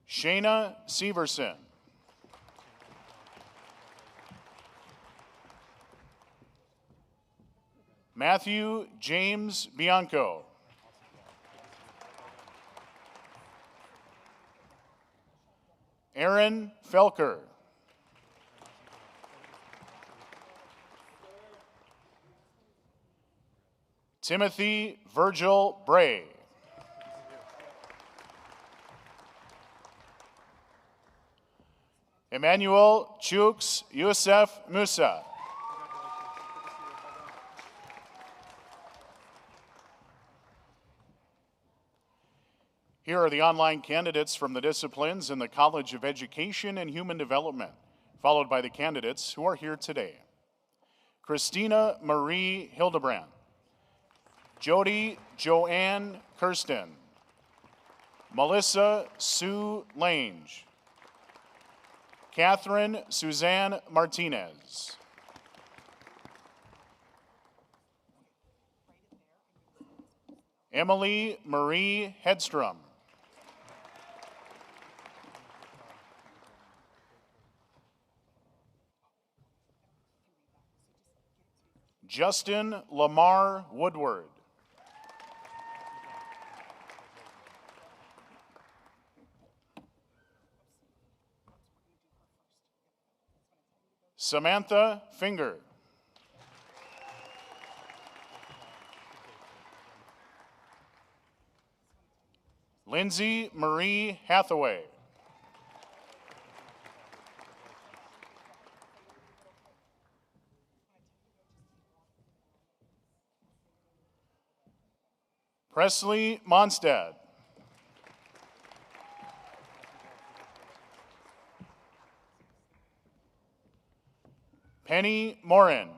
Shayna Severson. Matthew James Bianco. Aaron Felker. Timothy Virgil Bray. Emmanuel Chooks Youssef Musa. Here are the online candidates from the disciplines in the College of Education and Human Development, followed by the candidates who are here today. Christina Marie Hildebrand. Jody Joanne Kirsten. Melissa Sue Lange. Catherine Suzanne Martinez. Emily Marie Hedstrom. Justin Lamar Woodward. Samantha Finger. Lindsay Marie Hathaway. Presley Monstad. Penny Morin.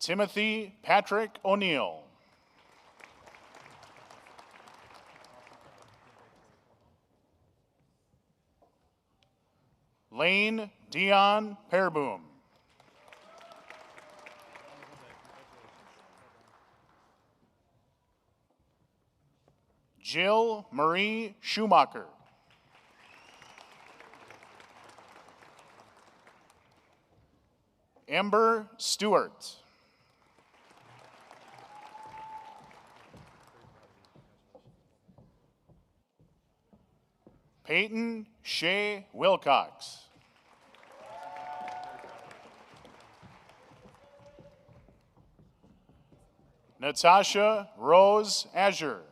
Timothy Patrick O'Neill. Lane Dion Pearboom. Jill Marie Schumacher. Amber Stewart. Peyton Shea Wilcox. Natasha Rose Azure.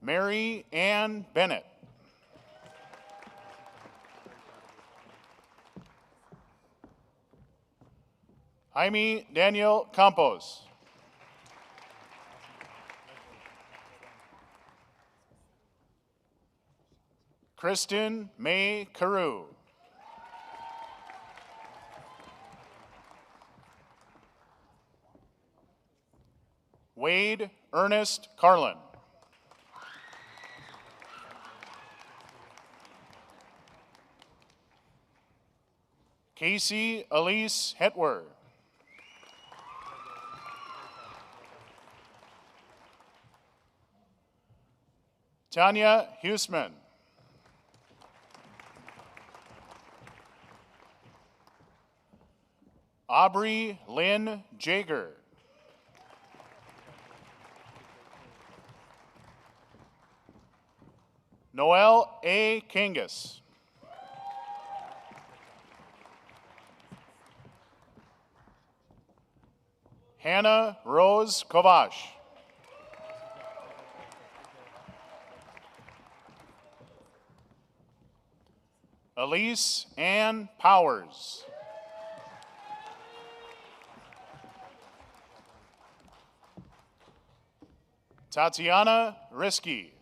Mary Ann Bennett. Jaime Daniel Campos. Kristen May Carew. Wade Ernest Carlin. Casey Elise Hetwer. Tanya Huseman. Aubrey Lynn Jager. Noel A. Kangas. Hannah Rose Kovash. Elise Ann Powers. Tatiana Risky.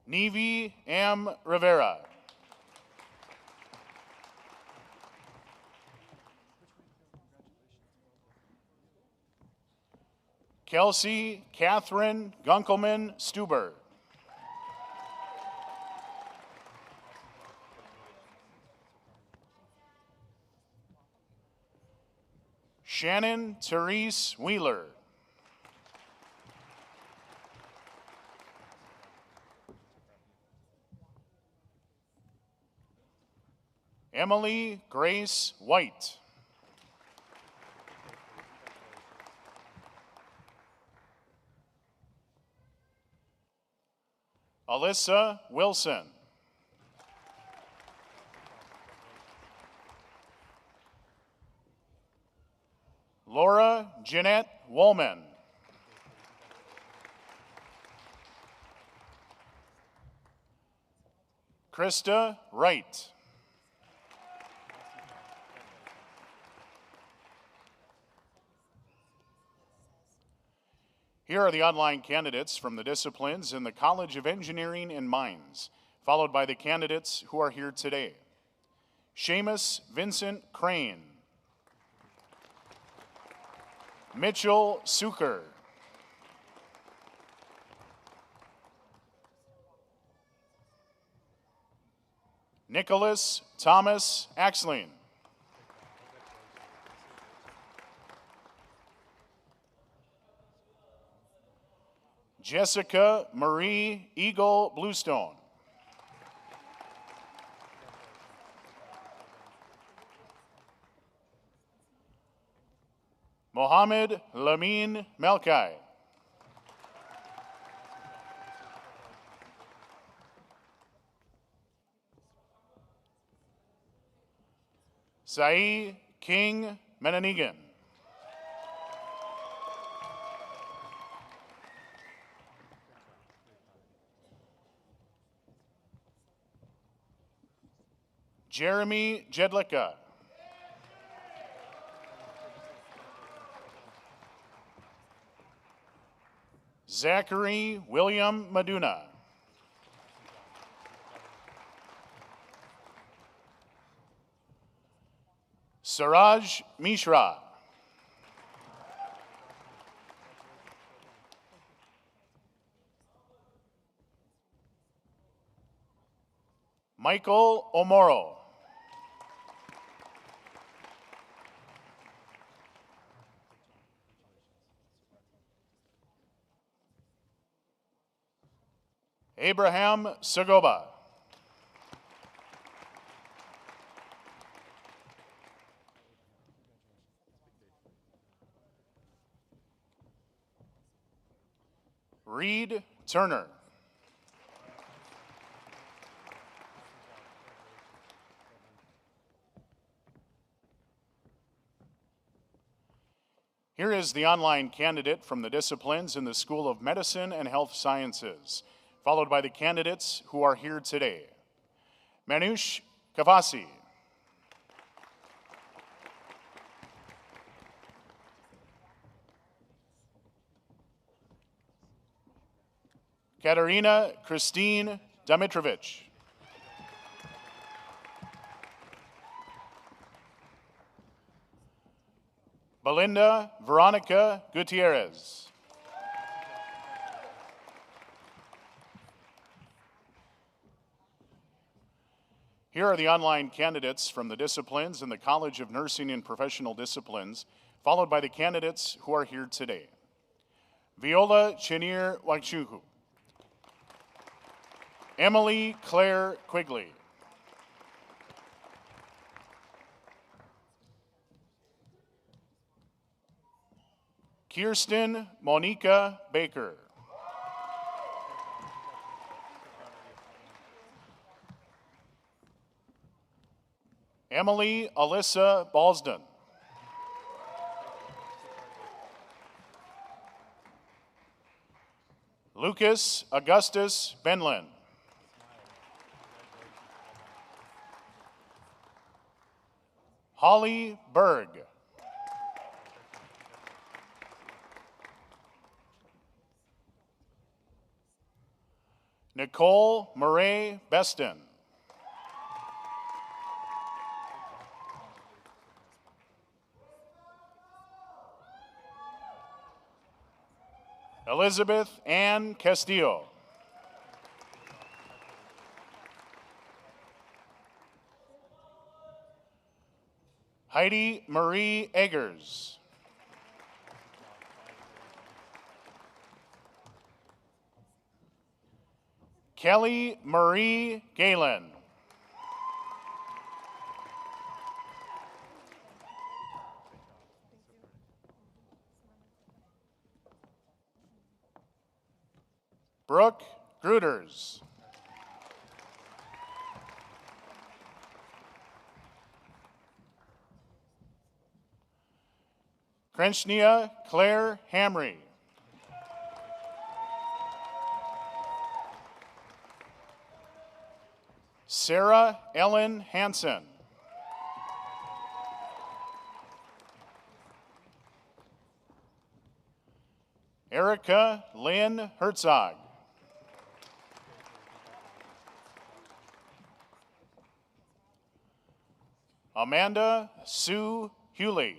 Nevi M. Rivera. Kelsey Catherine Gunkelman Stuber. Shannon Therese Wheeler. Emily Grace White. Alyssa Wilson. Laura Jeanette Woolman. Krista Wright. Here are the online candidates from the disciplines in the College of Engineering and Mines, followed by the candidates who are here today. Seamus Vincent Crane. Mitchell Suker. Nicholas Thomas Axling. Jessica Marie Eagle Bluestone. Mohammed Lamin Melkai. Sai King Menanigan. Jeremy Jedlicka. Zachary William Maduna. Siraj Mishra. Michael Omoro. Abraham Sagoba. Reed Turner. Here is the online candidate from the disciplines in the School of Medicine and Health Sciences, followed by the candidates who are here today. Manush Kavasi. Katerina Christine Dimitrovich. Belinda Veronica Gutierrez. Here are the online candidates from the disciplines in the College of Nursing and Professional Disciplines, followed by the candidates who are here today. Viola Chenier Wachuhu. Emily Claire Quigley. Kirsten Monica Baker. Emily Alyssa Balsden. Lucas Augustus Benlin. Holly Berg. Nicole Murray Beston. Elizabeth Ann Castillo. Heidi Marie Eggers. Kelly Marie Galen. Brooke Gruters. Krenchnia Claire Hamry. Sarah Ellen Hansen. Erica Lynn Herzog. Amanda Sue Hewley.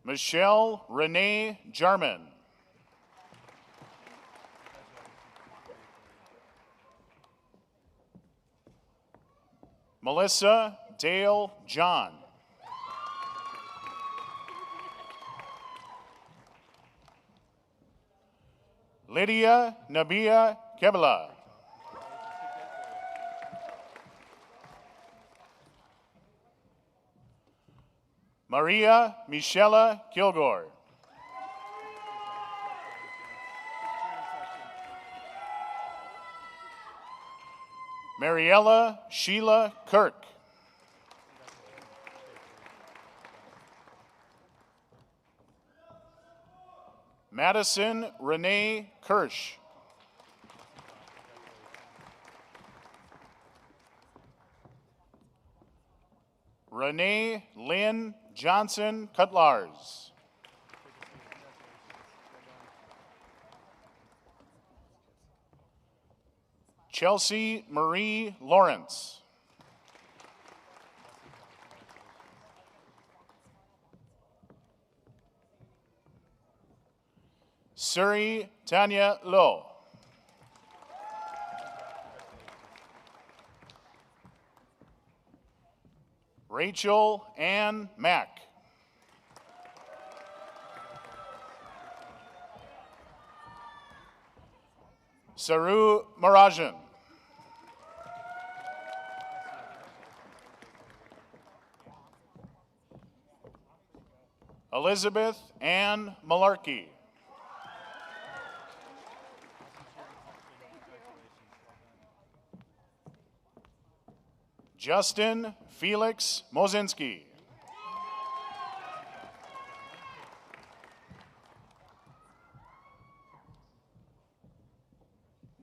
Michelle Renee Jarman. Melissa Dale John. Lydia Nabia Kebla. Maria Michela Kilgore. Mariella Sheila Kirk. Madison Renee Kirsch. Renee Lynn Johnson Cutlars. Chelsea Marie Lawrence. Suri Tanya Lowe. Rachel Ann Mack. Saru Marajan. Elizabeth Ann Malarkey. Justin Felix Mozinski.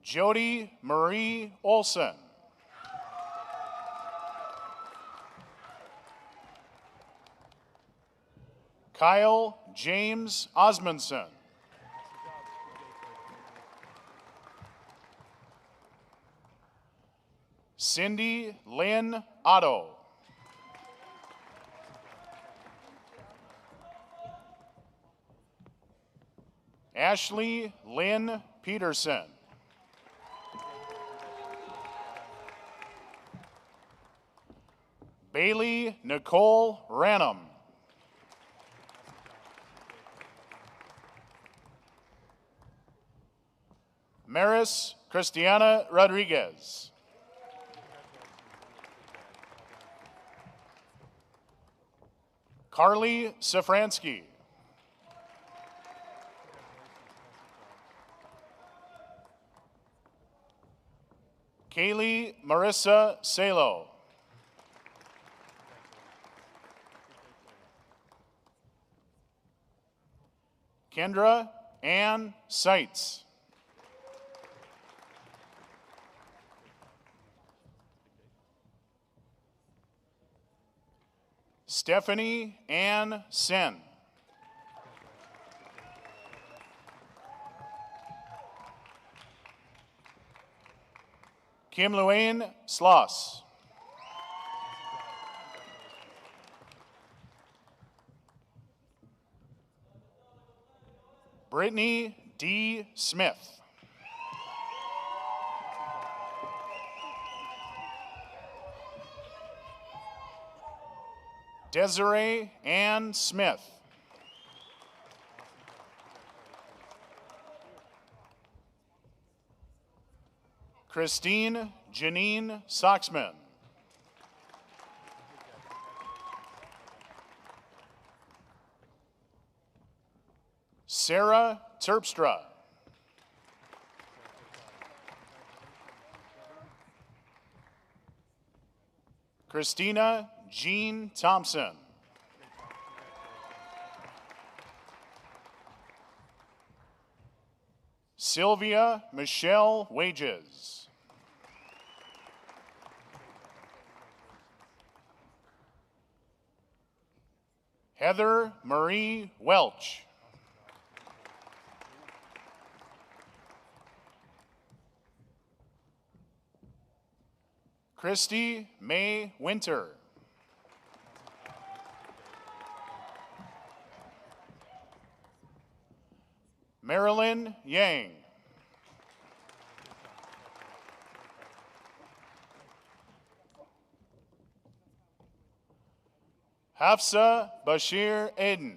Jody Marie Olson. Kyle James Osmondson. Cindy Lynn Otto. Ashley Lynn Peterson. Bailey Nicole Ranum. Maris Christiana Rodriguez. Carly Safransky. Kaylee Marissa Salo. Kendra Ann Seitz. Stephanie Ann Sen. Kim Luane Sloss. Brittany D. Smith. Desiree Ann Smith. Christine Janine Soxman. Sarah Terpstra. Christina Jean Thompson. Sylvia Michelle Wages. Heather Marie Welch. Christy May Winter. Marilyn Yang. Hafsa Bashir Aden.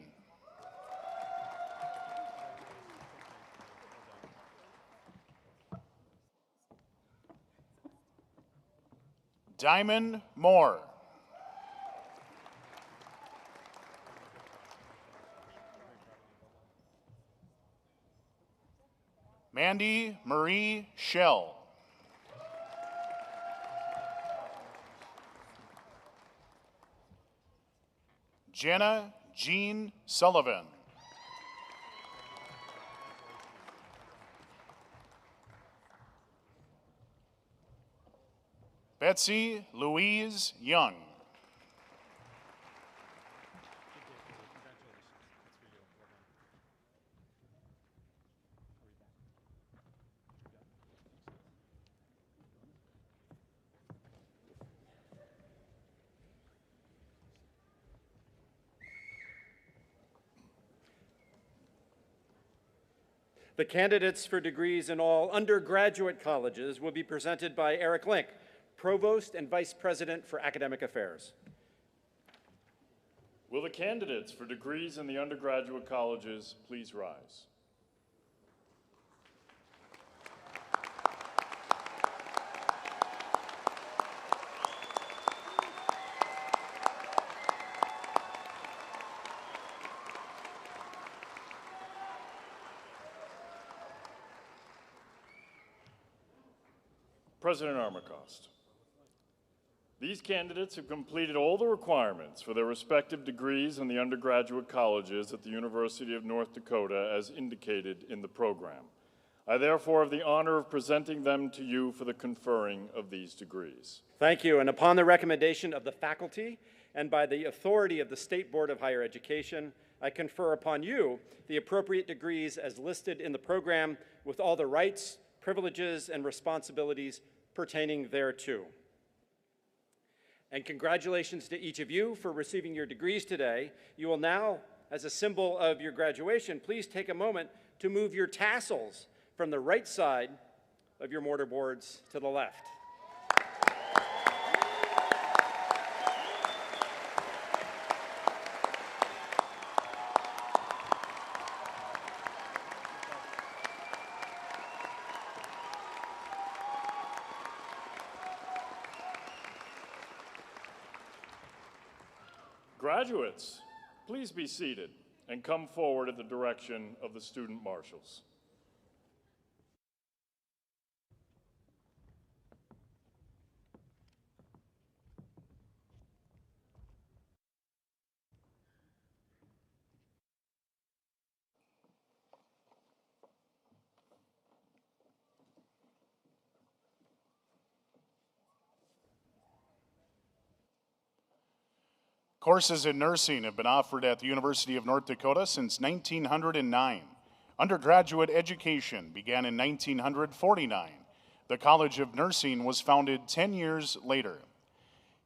Diamond Moore. Mandy Marie Shell. Jenna Jean Sullivan. Betsy Louise Young. The candidates for degrees in all undergraduate colleges will be presented by Eric Link, Provost and Vice President for Academic Affairs. Will the candidates for degrees in the undergraduate colleges please rise? President Armacost, these candidates have completed all the requirements for their respective degrees in the undergraduate colleges at the University of North Dakota as indicated in the program. I therefore have the honor of presenting them to you for the conferring of these degrees. Thank you, and upon the recommendation of the faculty and by the authority of the State Board of Higher Education, I confer upon you the appropriate degrees as listed in the program with all the rights, privileges, and responsibilities pertaining thereto. And congratulations to each of you for receiving your degrees today. You will now, as a symbol of your graduation, please take a moment to move your tassels from the right side of your mortarboards to the left. Graduates, please be seated and come forward at the direction of the student marshals. Courses in nursing have been offered at the University of North Dakota since 1909. Undergraduate education began in 1949. The College of Nursing was founded 10 years later.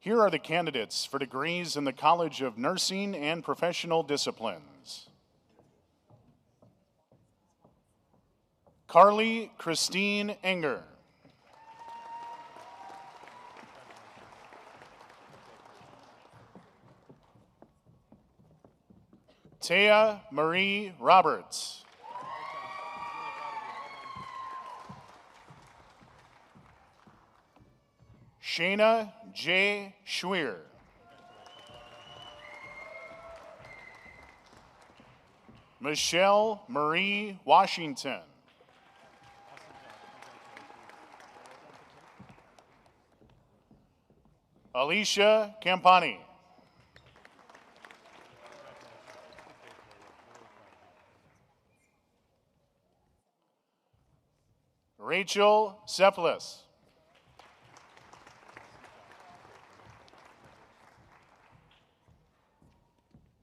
Here are the candidates for degrees in the College of Nursing and Professional Disciplines. Carly Christine Enger. Taya Marie Roberts. Shayna J. Schweer. Michelle Marie Washington. Alicia Campani. Rachel Seplis.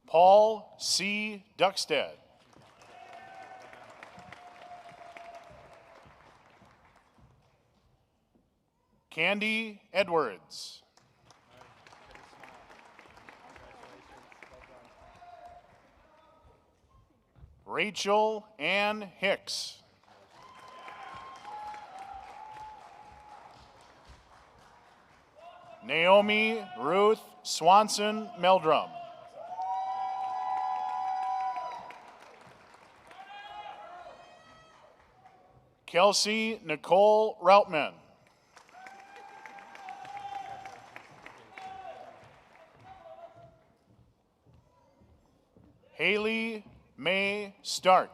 Paul C. Duckstead. Candy Edwards. Rachel Ann Hicks. Naomi Ruth Swanson Meldrum. Kelsey Nicole Routman. Haley May Stark.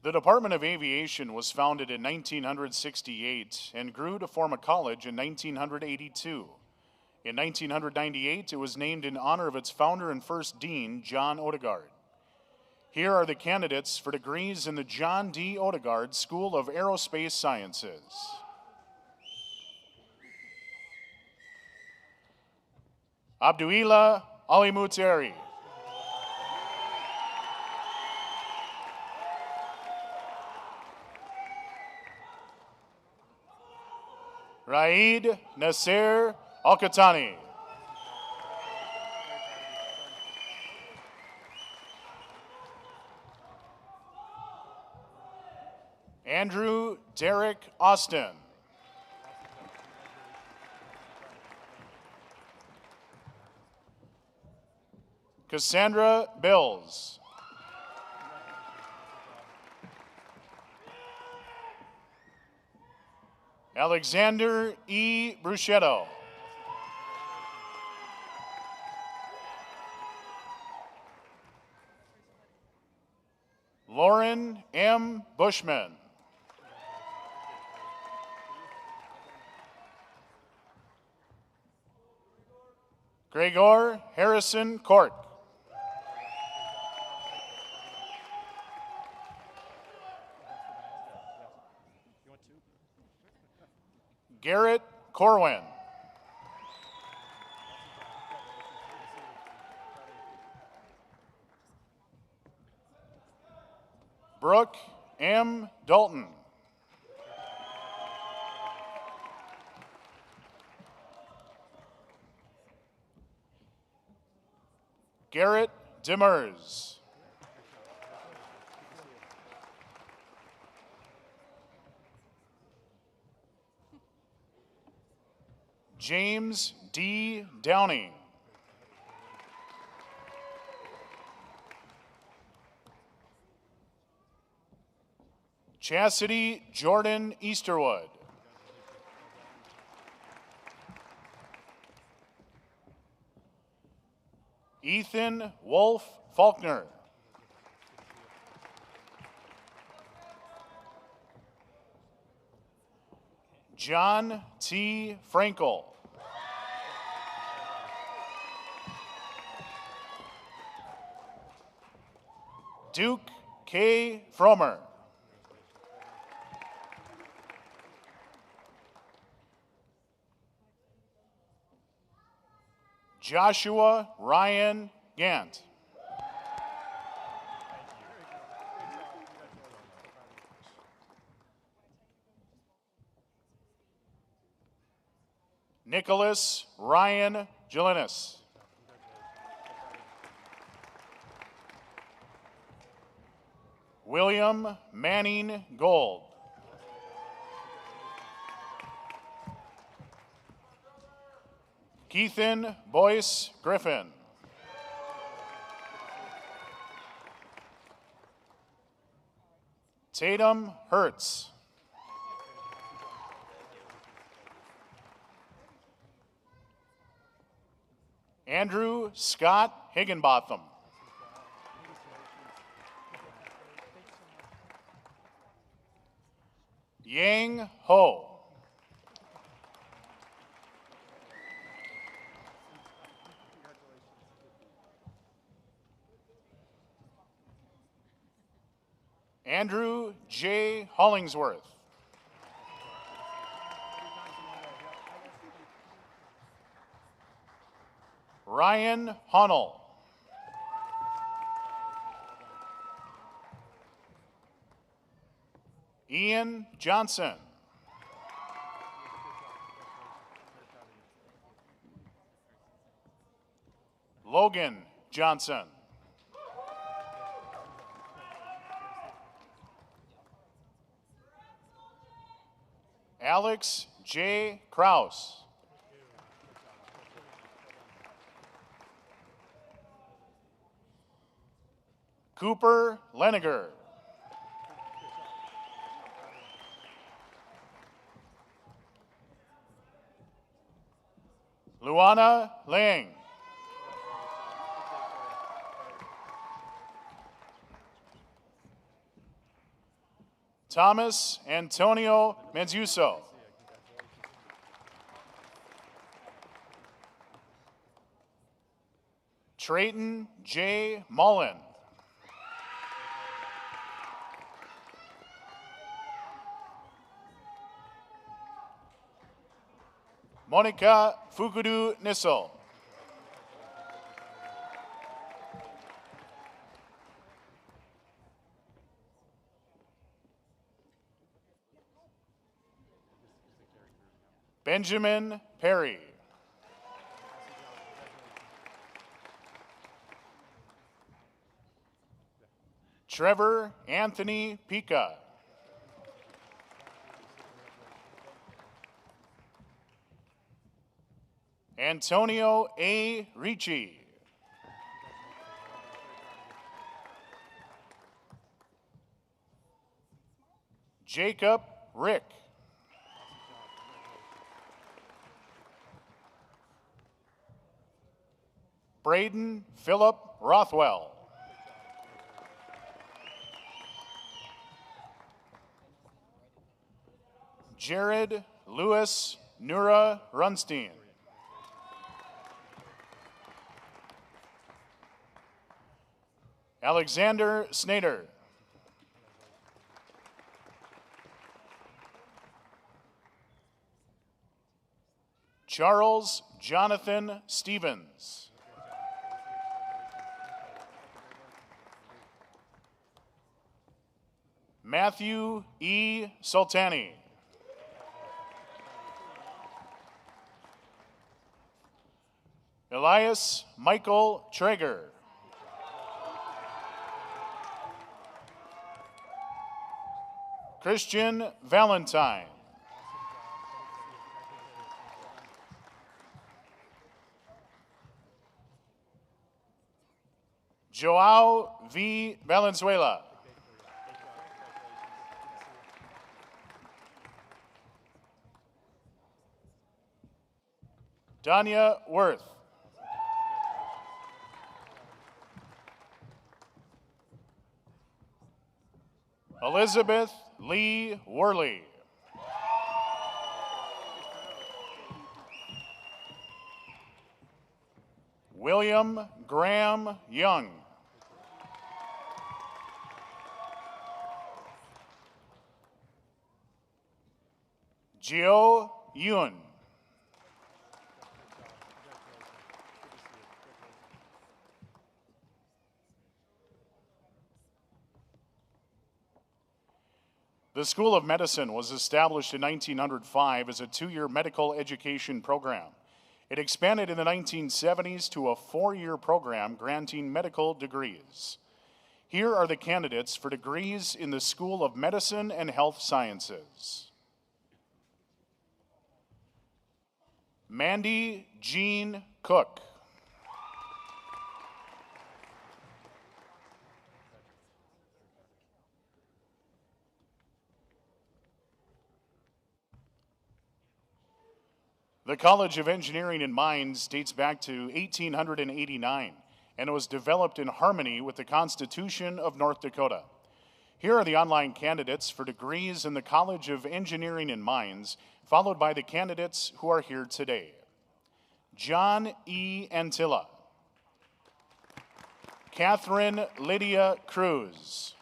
The Department of Aviation was founded in 1968 and grew to form a college in 1982. In 1998, it was named in honor of its founder and first dean, John Odegaard. Here are the candidates for degrees in the John D. Odegaard School of Aerospace Sciences. Abduila Alimuteri. Raid Nasser Al-Qatani. Andrew Derek Austin. Cassandra Bills. Alexander E. Bruschetto. Lauren M. Bushman. Gregor Harrison Cork. Garrett Corwin. Brooke M. Dalton. Garrett Demers. James D. Downing. Chastity Jordan Easterwood. Ethan Wolf Faulkner. John T. Frankel. Duke K. Fromer. Joshua Ryan Gant. Nicholas Ryan Jelinis. William Manning Gold. Keithan Boyce Griffin. Tatum Hertz. Andrew Scott Higginbotham. Yang Ho. Andrew J. Hollingsworth. Ryan Hunnell. Ian Johnson. Logan Johnson. Alex J. Kraus. Cooper Leniger. Luana Lang. Thomas Antonio Manzuso. Trayton J. Mullen. Monica Fukudu Nissel. Benjamin Perry. Trevor Anthony Pica. Antonio A. Ricci. Jacob Rick. Braden Philip Rothwell. Jared Lewis Nura Runstein. Alexander Snader. Charles Jonathan Stevens. Matthew E. Sultani. Elias Michael Traeger. Christian Valentine. Joao V. Valenzuela. Danya Worth. Elizabeth Lee Worley. William Graham Young. Gio Yun. The School of Medicine was established in 1905 as a two-year medical education program. It expanded in the 1970s to a 4-year program granting medical degrees. Here are the candidates for degrees in the School of Medicine and Health Sciences. Mandy Jean Cook. The College of Engineering and Mines dates back to 1889 and was developed in harmony with the Constitution of North Dakota. Here are the online candidates for degrees in the College of Engineering and Mines, followed by the candidates who are here today. John E. Antilla, Catherine Lydia Cruz,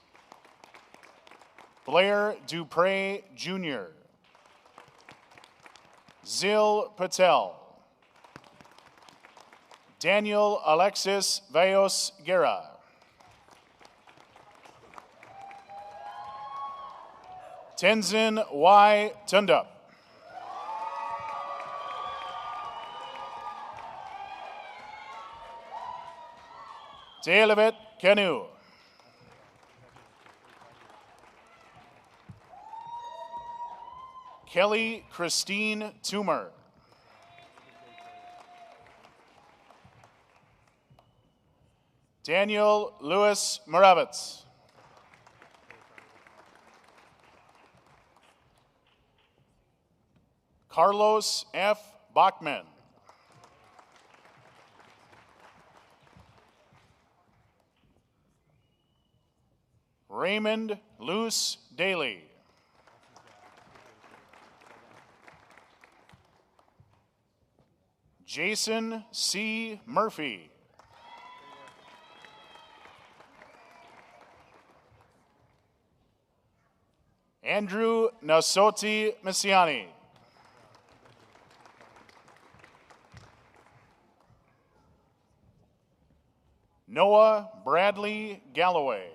Blair Dupre Jr., Zil Patel, Daniel Alexis Valles Guerra, Tenzin Y. Tundup, Taylevit Canoe, Kelly Christine Toomer, Daniel Louis Moravitz, Carlos F. Bachman, Raymond Luce Daly, Jason C. Murphy, Andrew Nasoti Messiani, Noah Bradley Galloway,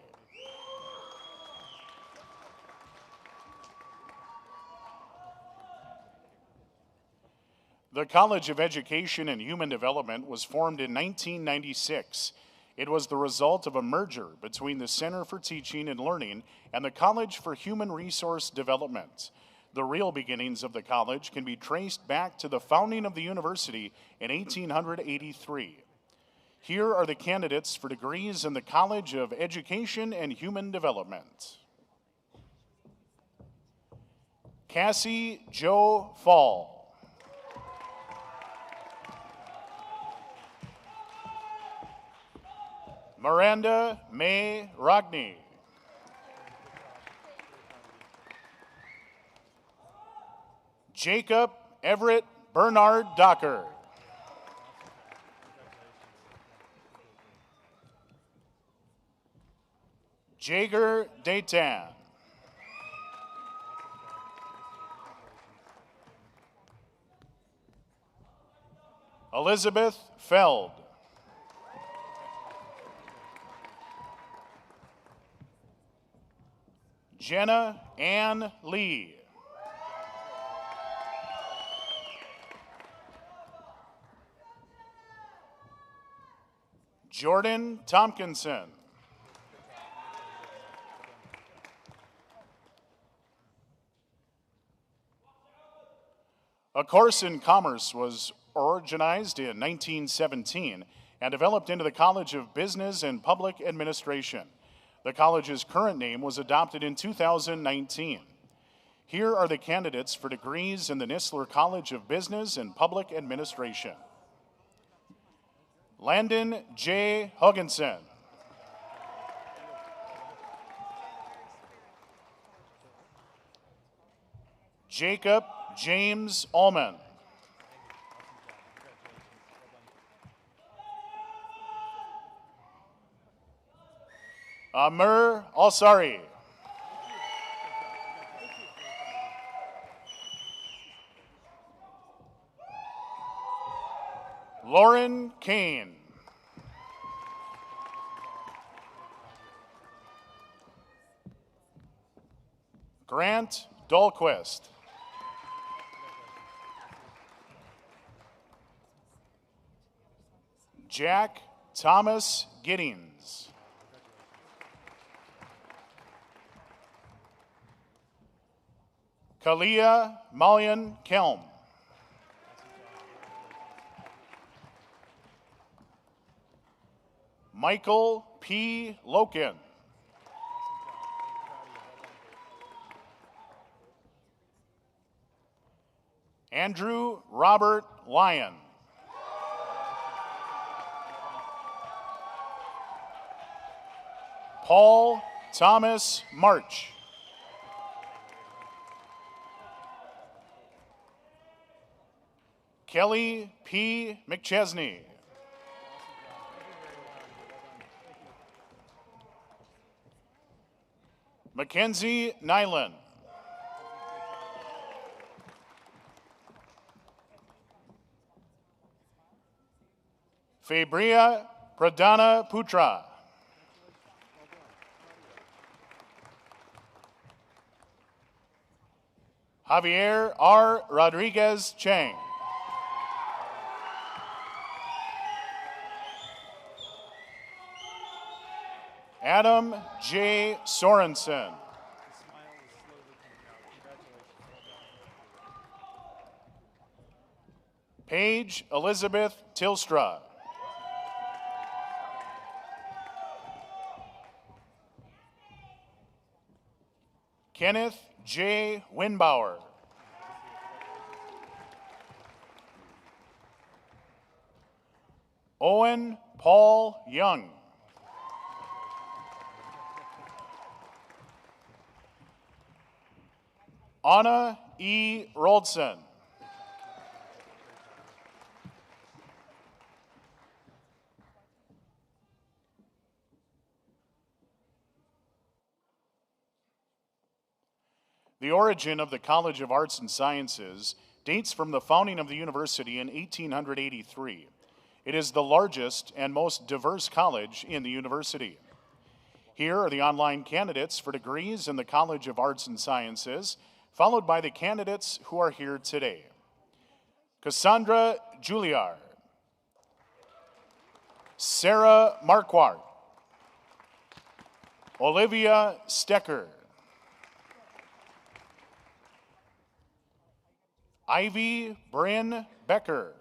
The College of Education and Human Development was formed in 1996. It was the result of a merger between the Center for Teaching and Learning and the College for Human Resource Development. The real beginnings of the college can be traced back to the founding of the university in 1883. Here are the candidates for degrees in the College of Education and Human Development. Cassie Jo Fall, Miranda May Rogney, Jacob Everett Bernard Docker, Jager Daytan, Elizabeth Feld, Jenna Ann Lee, Jordan Tompkinson, A course in commerce was organized in 1917 and developed into the College of Business and Public Administration. The college's current name was adopted in 2019. Here are the candidates for degrees in the Nistler College of Business and Public Administration. Landon J. Hugginson, Jacob James Ullman, Amir Alsari, Lauren Kane, Grant Dahlquist, Jack Thomas Giddings. Kalia Malian Kelm. Michael P. Loken. Andrew Robert Lyon. Paul Thomas March. Kelly P. McChesney. Mackenzie Nyland. Fabria Pradana Putra. Javier R. Rodriguez Chang. Adam J. Sorensen. Paige Elizabeth Tilstra. Kenneth J. Winbauer. Owen Paul Young. Anna E. Roldson. The origin of the College of Arts and Sciences dates from the founding of the university in 1883. It is the largest and most diverse college in the university. Here are the online candidates for degrees in the College of Arts and Sciences, followed by the candidates who are here today. Cassandra Juliard. Sarah Marquardt. Olivia Stecker. Ivy Bryn Becker.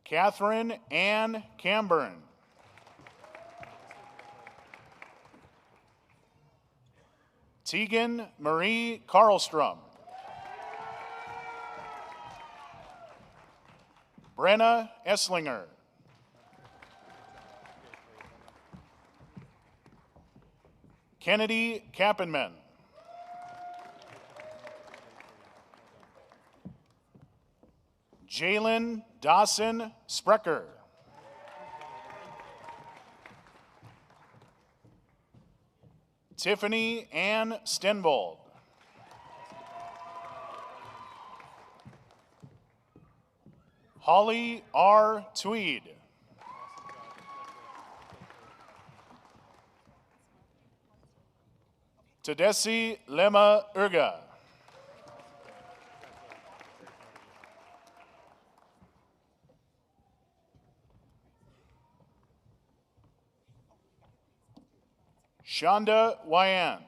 Catherine Ann Camburn. Tegan Marie Karlstrom. Brenna Esslinger. Kennedy Kappenman. Jalen Dawson Sprecher. Tiffany Ann Stenvold. Holly R. Tweed. Tedesi Lema Urga. Shonda Wyan.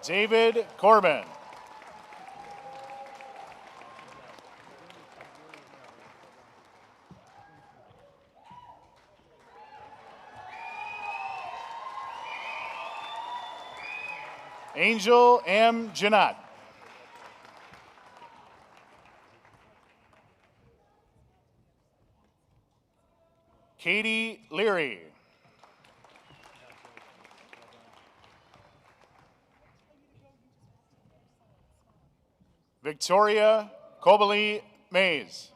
David Corbin. Angel M. Janat. Katie Leary. Victoria Kobali Mays.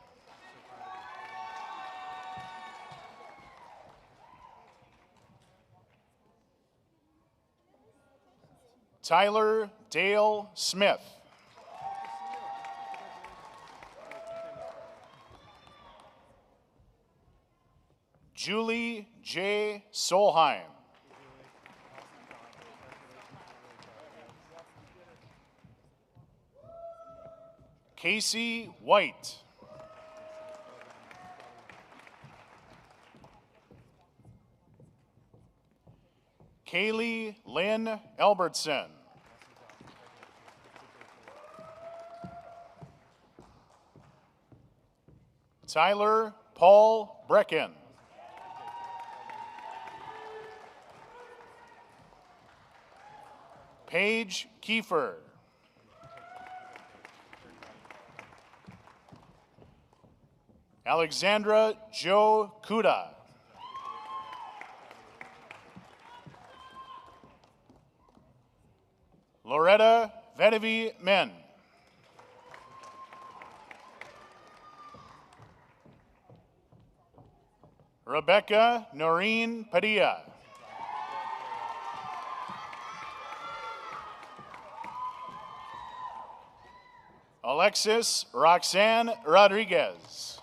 Tyler Dale Smith. Julie J. Solheim. Casey White. Kaylee Lynn Albertson. Tyler Paul Brecken. Paige Kiefer. Alexandra Jo Kuda. Loretta Vedevi Men. Rebecca Noreen Padilla. Alexis Roxanne Rodriguez.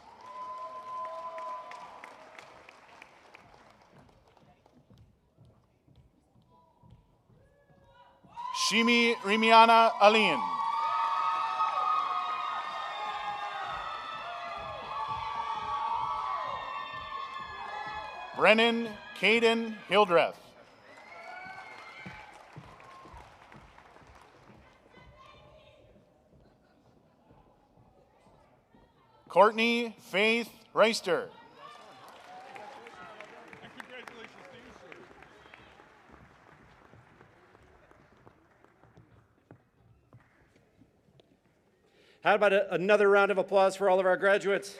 Shimi Rimiana Aline. Brennan Caden Hildreth. Courtney Faith Reister. How about another round of applause for all of our graduates?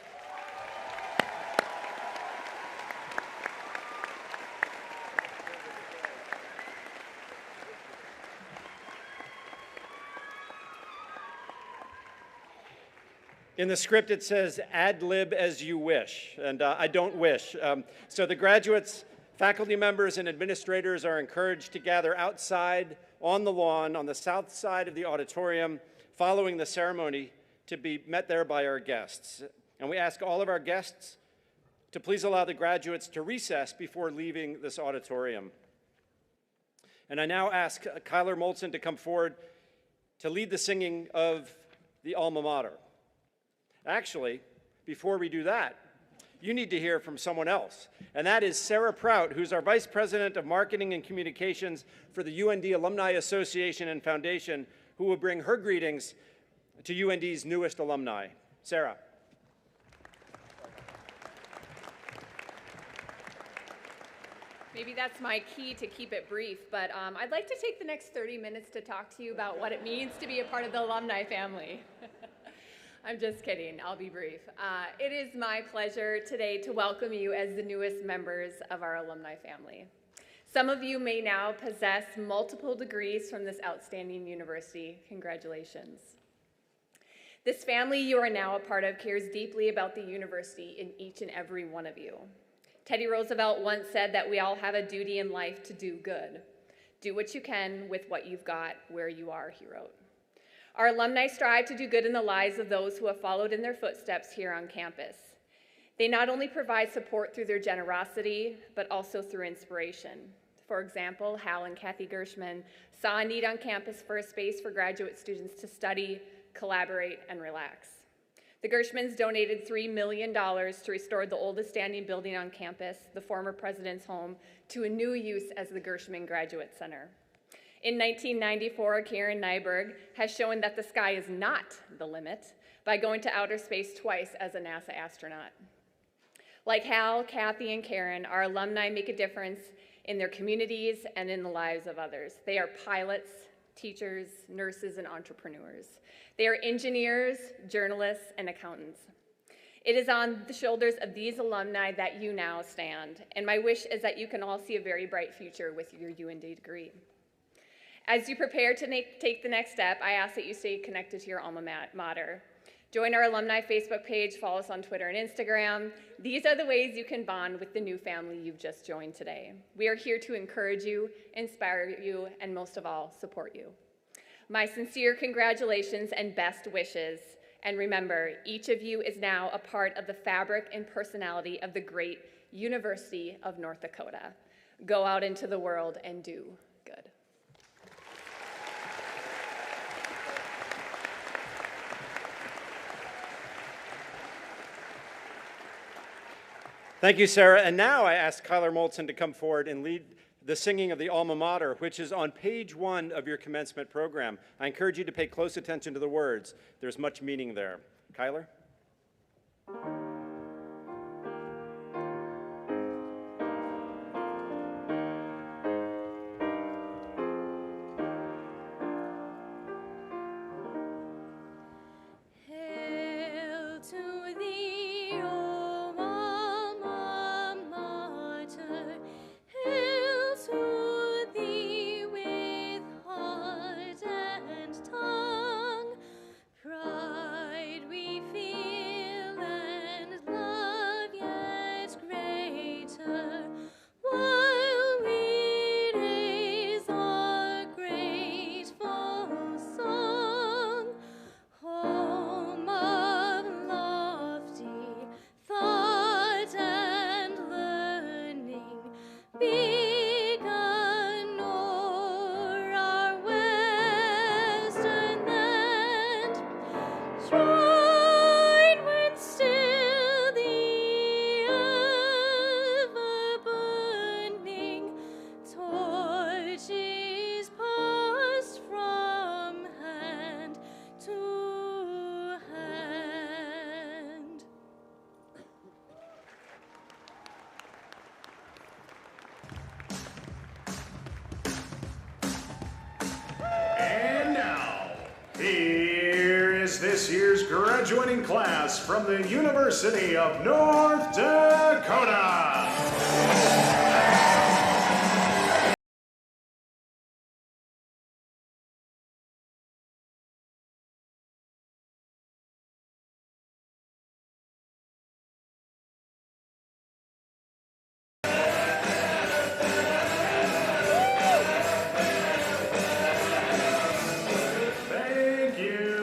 In the script, it says, ad lib as you wish, and I don't wish. So the graduates, faculty members, and administrators are encouraged to gather outside on the lawn on the south side of the auditorium following the ceremony to be met there by our guests. And we ask all of our guests to please allow the graduates to recess before leaving this auditorium. And I now ask Kyler Molson to come forward to lead the singing of the Alma Mater. Actually, before we do that, you need to hear from someone else, and that is Sarah Pratt, who's our Vice President of Marketing and Communications for the UND Alumni Association and Foundation, who will bring her greetings to UND's newest alumni. Sarah. Maybe that's my key to keep it brief, but I'd like to take the next 30 minutes to talk to you about what it means to be a part of the alumni family. I'm just kidding, I'll be brief. It is my pleasure today to welcome you as the newest members of our alumni family. Some of you may now possess multiple degrees from this outstanding university. Congratulations. This family you are now a part of cares deeply about the university in each and every one of you. Teddy Roosevelt once said that we all have a duty in life to do good. Do what you can with what you've got where you are, he wrote. Our alumni strive to do good in the lives of those who have followed in their footsteps here on campus. They not only provide support through their generosity, but also through inspiration. For example, Hal and Kathy Gershman saw a need on campus for a space for graduate students to study, collaborate, and relax. The Gershmans donated $3 million to restore the oldest standing building on campus, the former president's home, to a new use as the Gershman Graduate Center. In 1994, Karen Nyberg has shown that the sky is not the limit by going to outer space twice as a NASA astronaut. Like Hal, Kathy, and Karen, our alumni make a difference in their communities and in the lives of others. They are pilots, teachers, nurses, and entrepreneurs. They are engineers, journalists, and accountants. It is on the shoulders of these alumni that you now stand, and my wish is that you can all see a very bright future with your UND degree. As you prepare to take the next step, I ask that you stay connected to your alma mater. Join our alumni Facebook page, follow us on Twitter and Instagram. These are the ways you can bond with the new family you've just joined today. We are here to encourage you, inspire you, and most of all, support you. My sincere congratulations and best wishes. And remember, each of you is now a part of the fabric and personality of the great University of North Dakota. Go out into the world and do good. Thank you, Sarah. And now I ask Kyler Moltzen to come forward and lead the singing of the Alma Mater, which is on page 1 of your commencement program. I encourage you to pay close attention to the words. There's much meaning there. Kyler? Hail to thee, O Alma Mater. Hail to thee with heart and tongue. Pride we feel and love yet greater, while we raise our grateful song. Home of lofty thought and learning, begun o'er our western land. Shrine when still the ever-burning torch is passed from hand to hand. And now, here is this year's graduating class from the University of North Dakota. Thank you.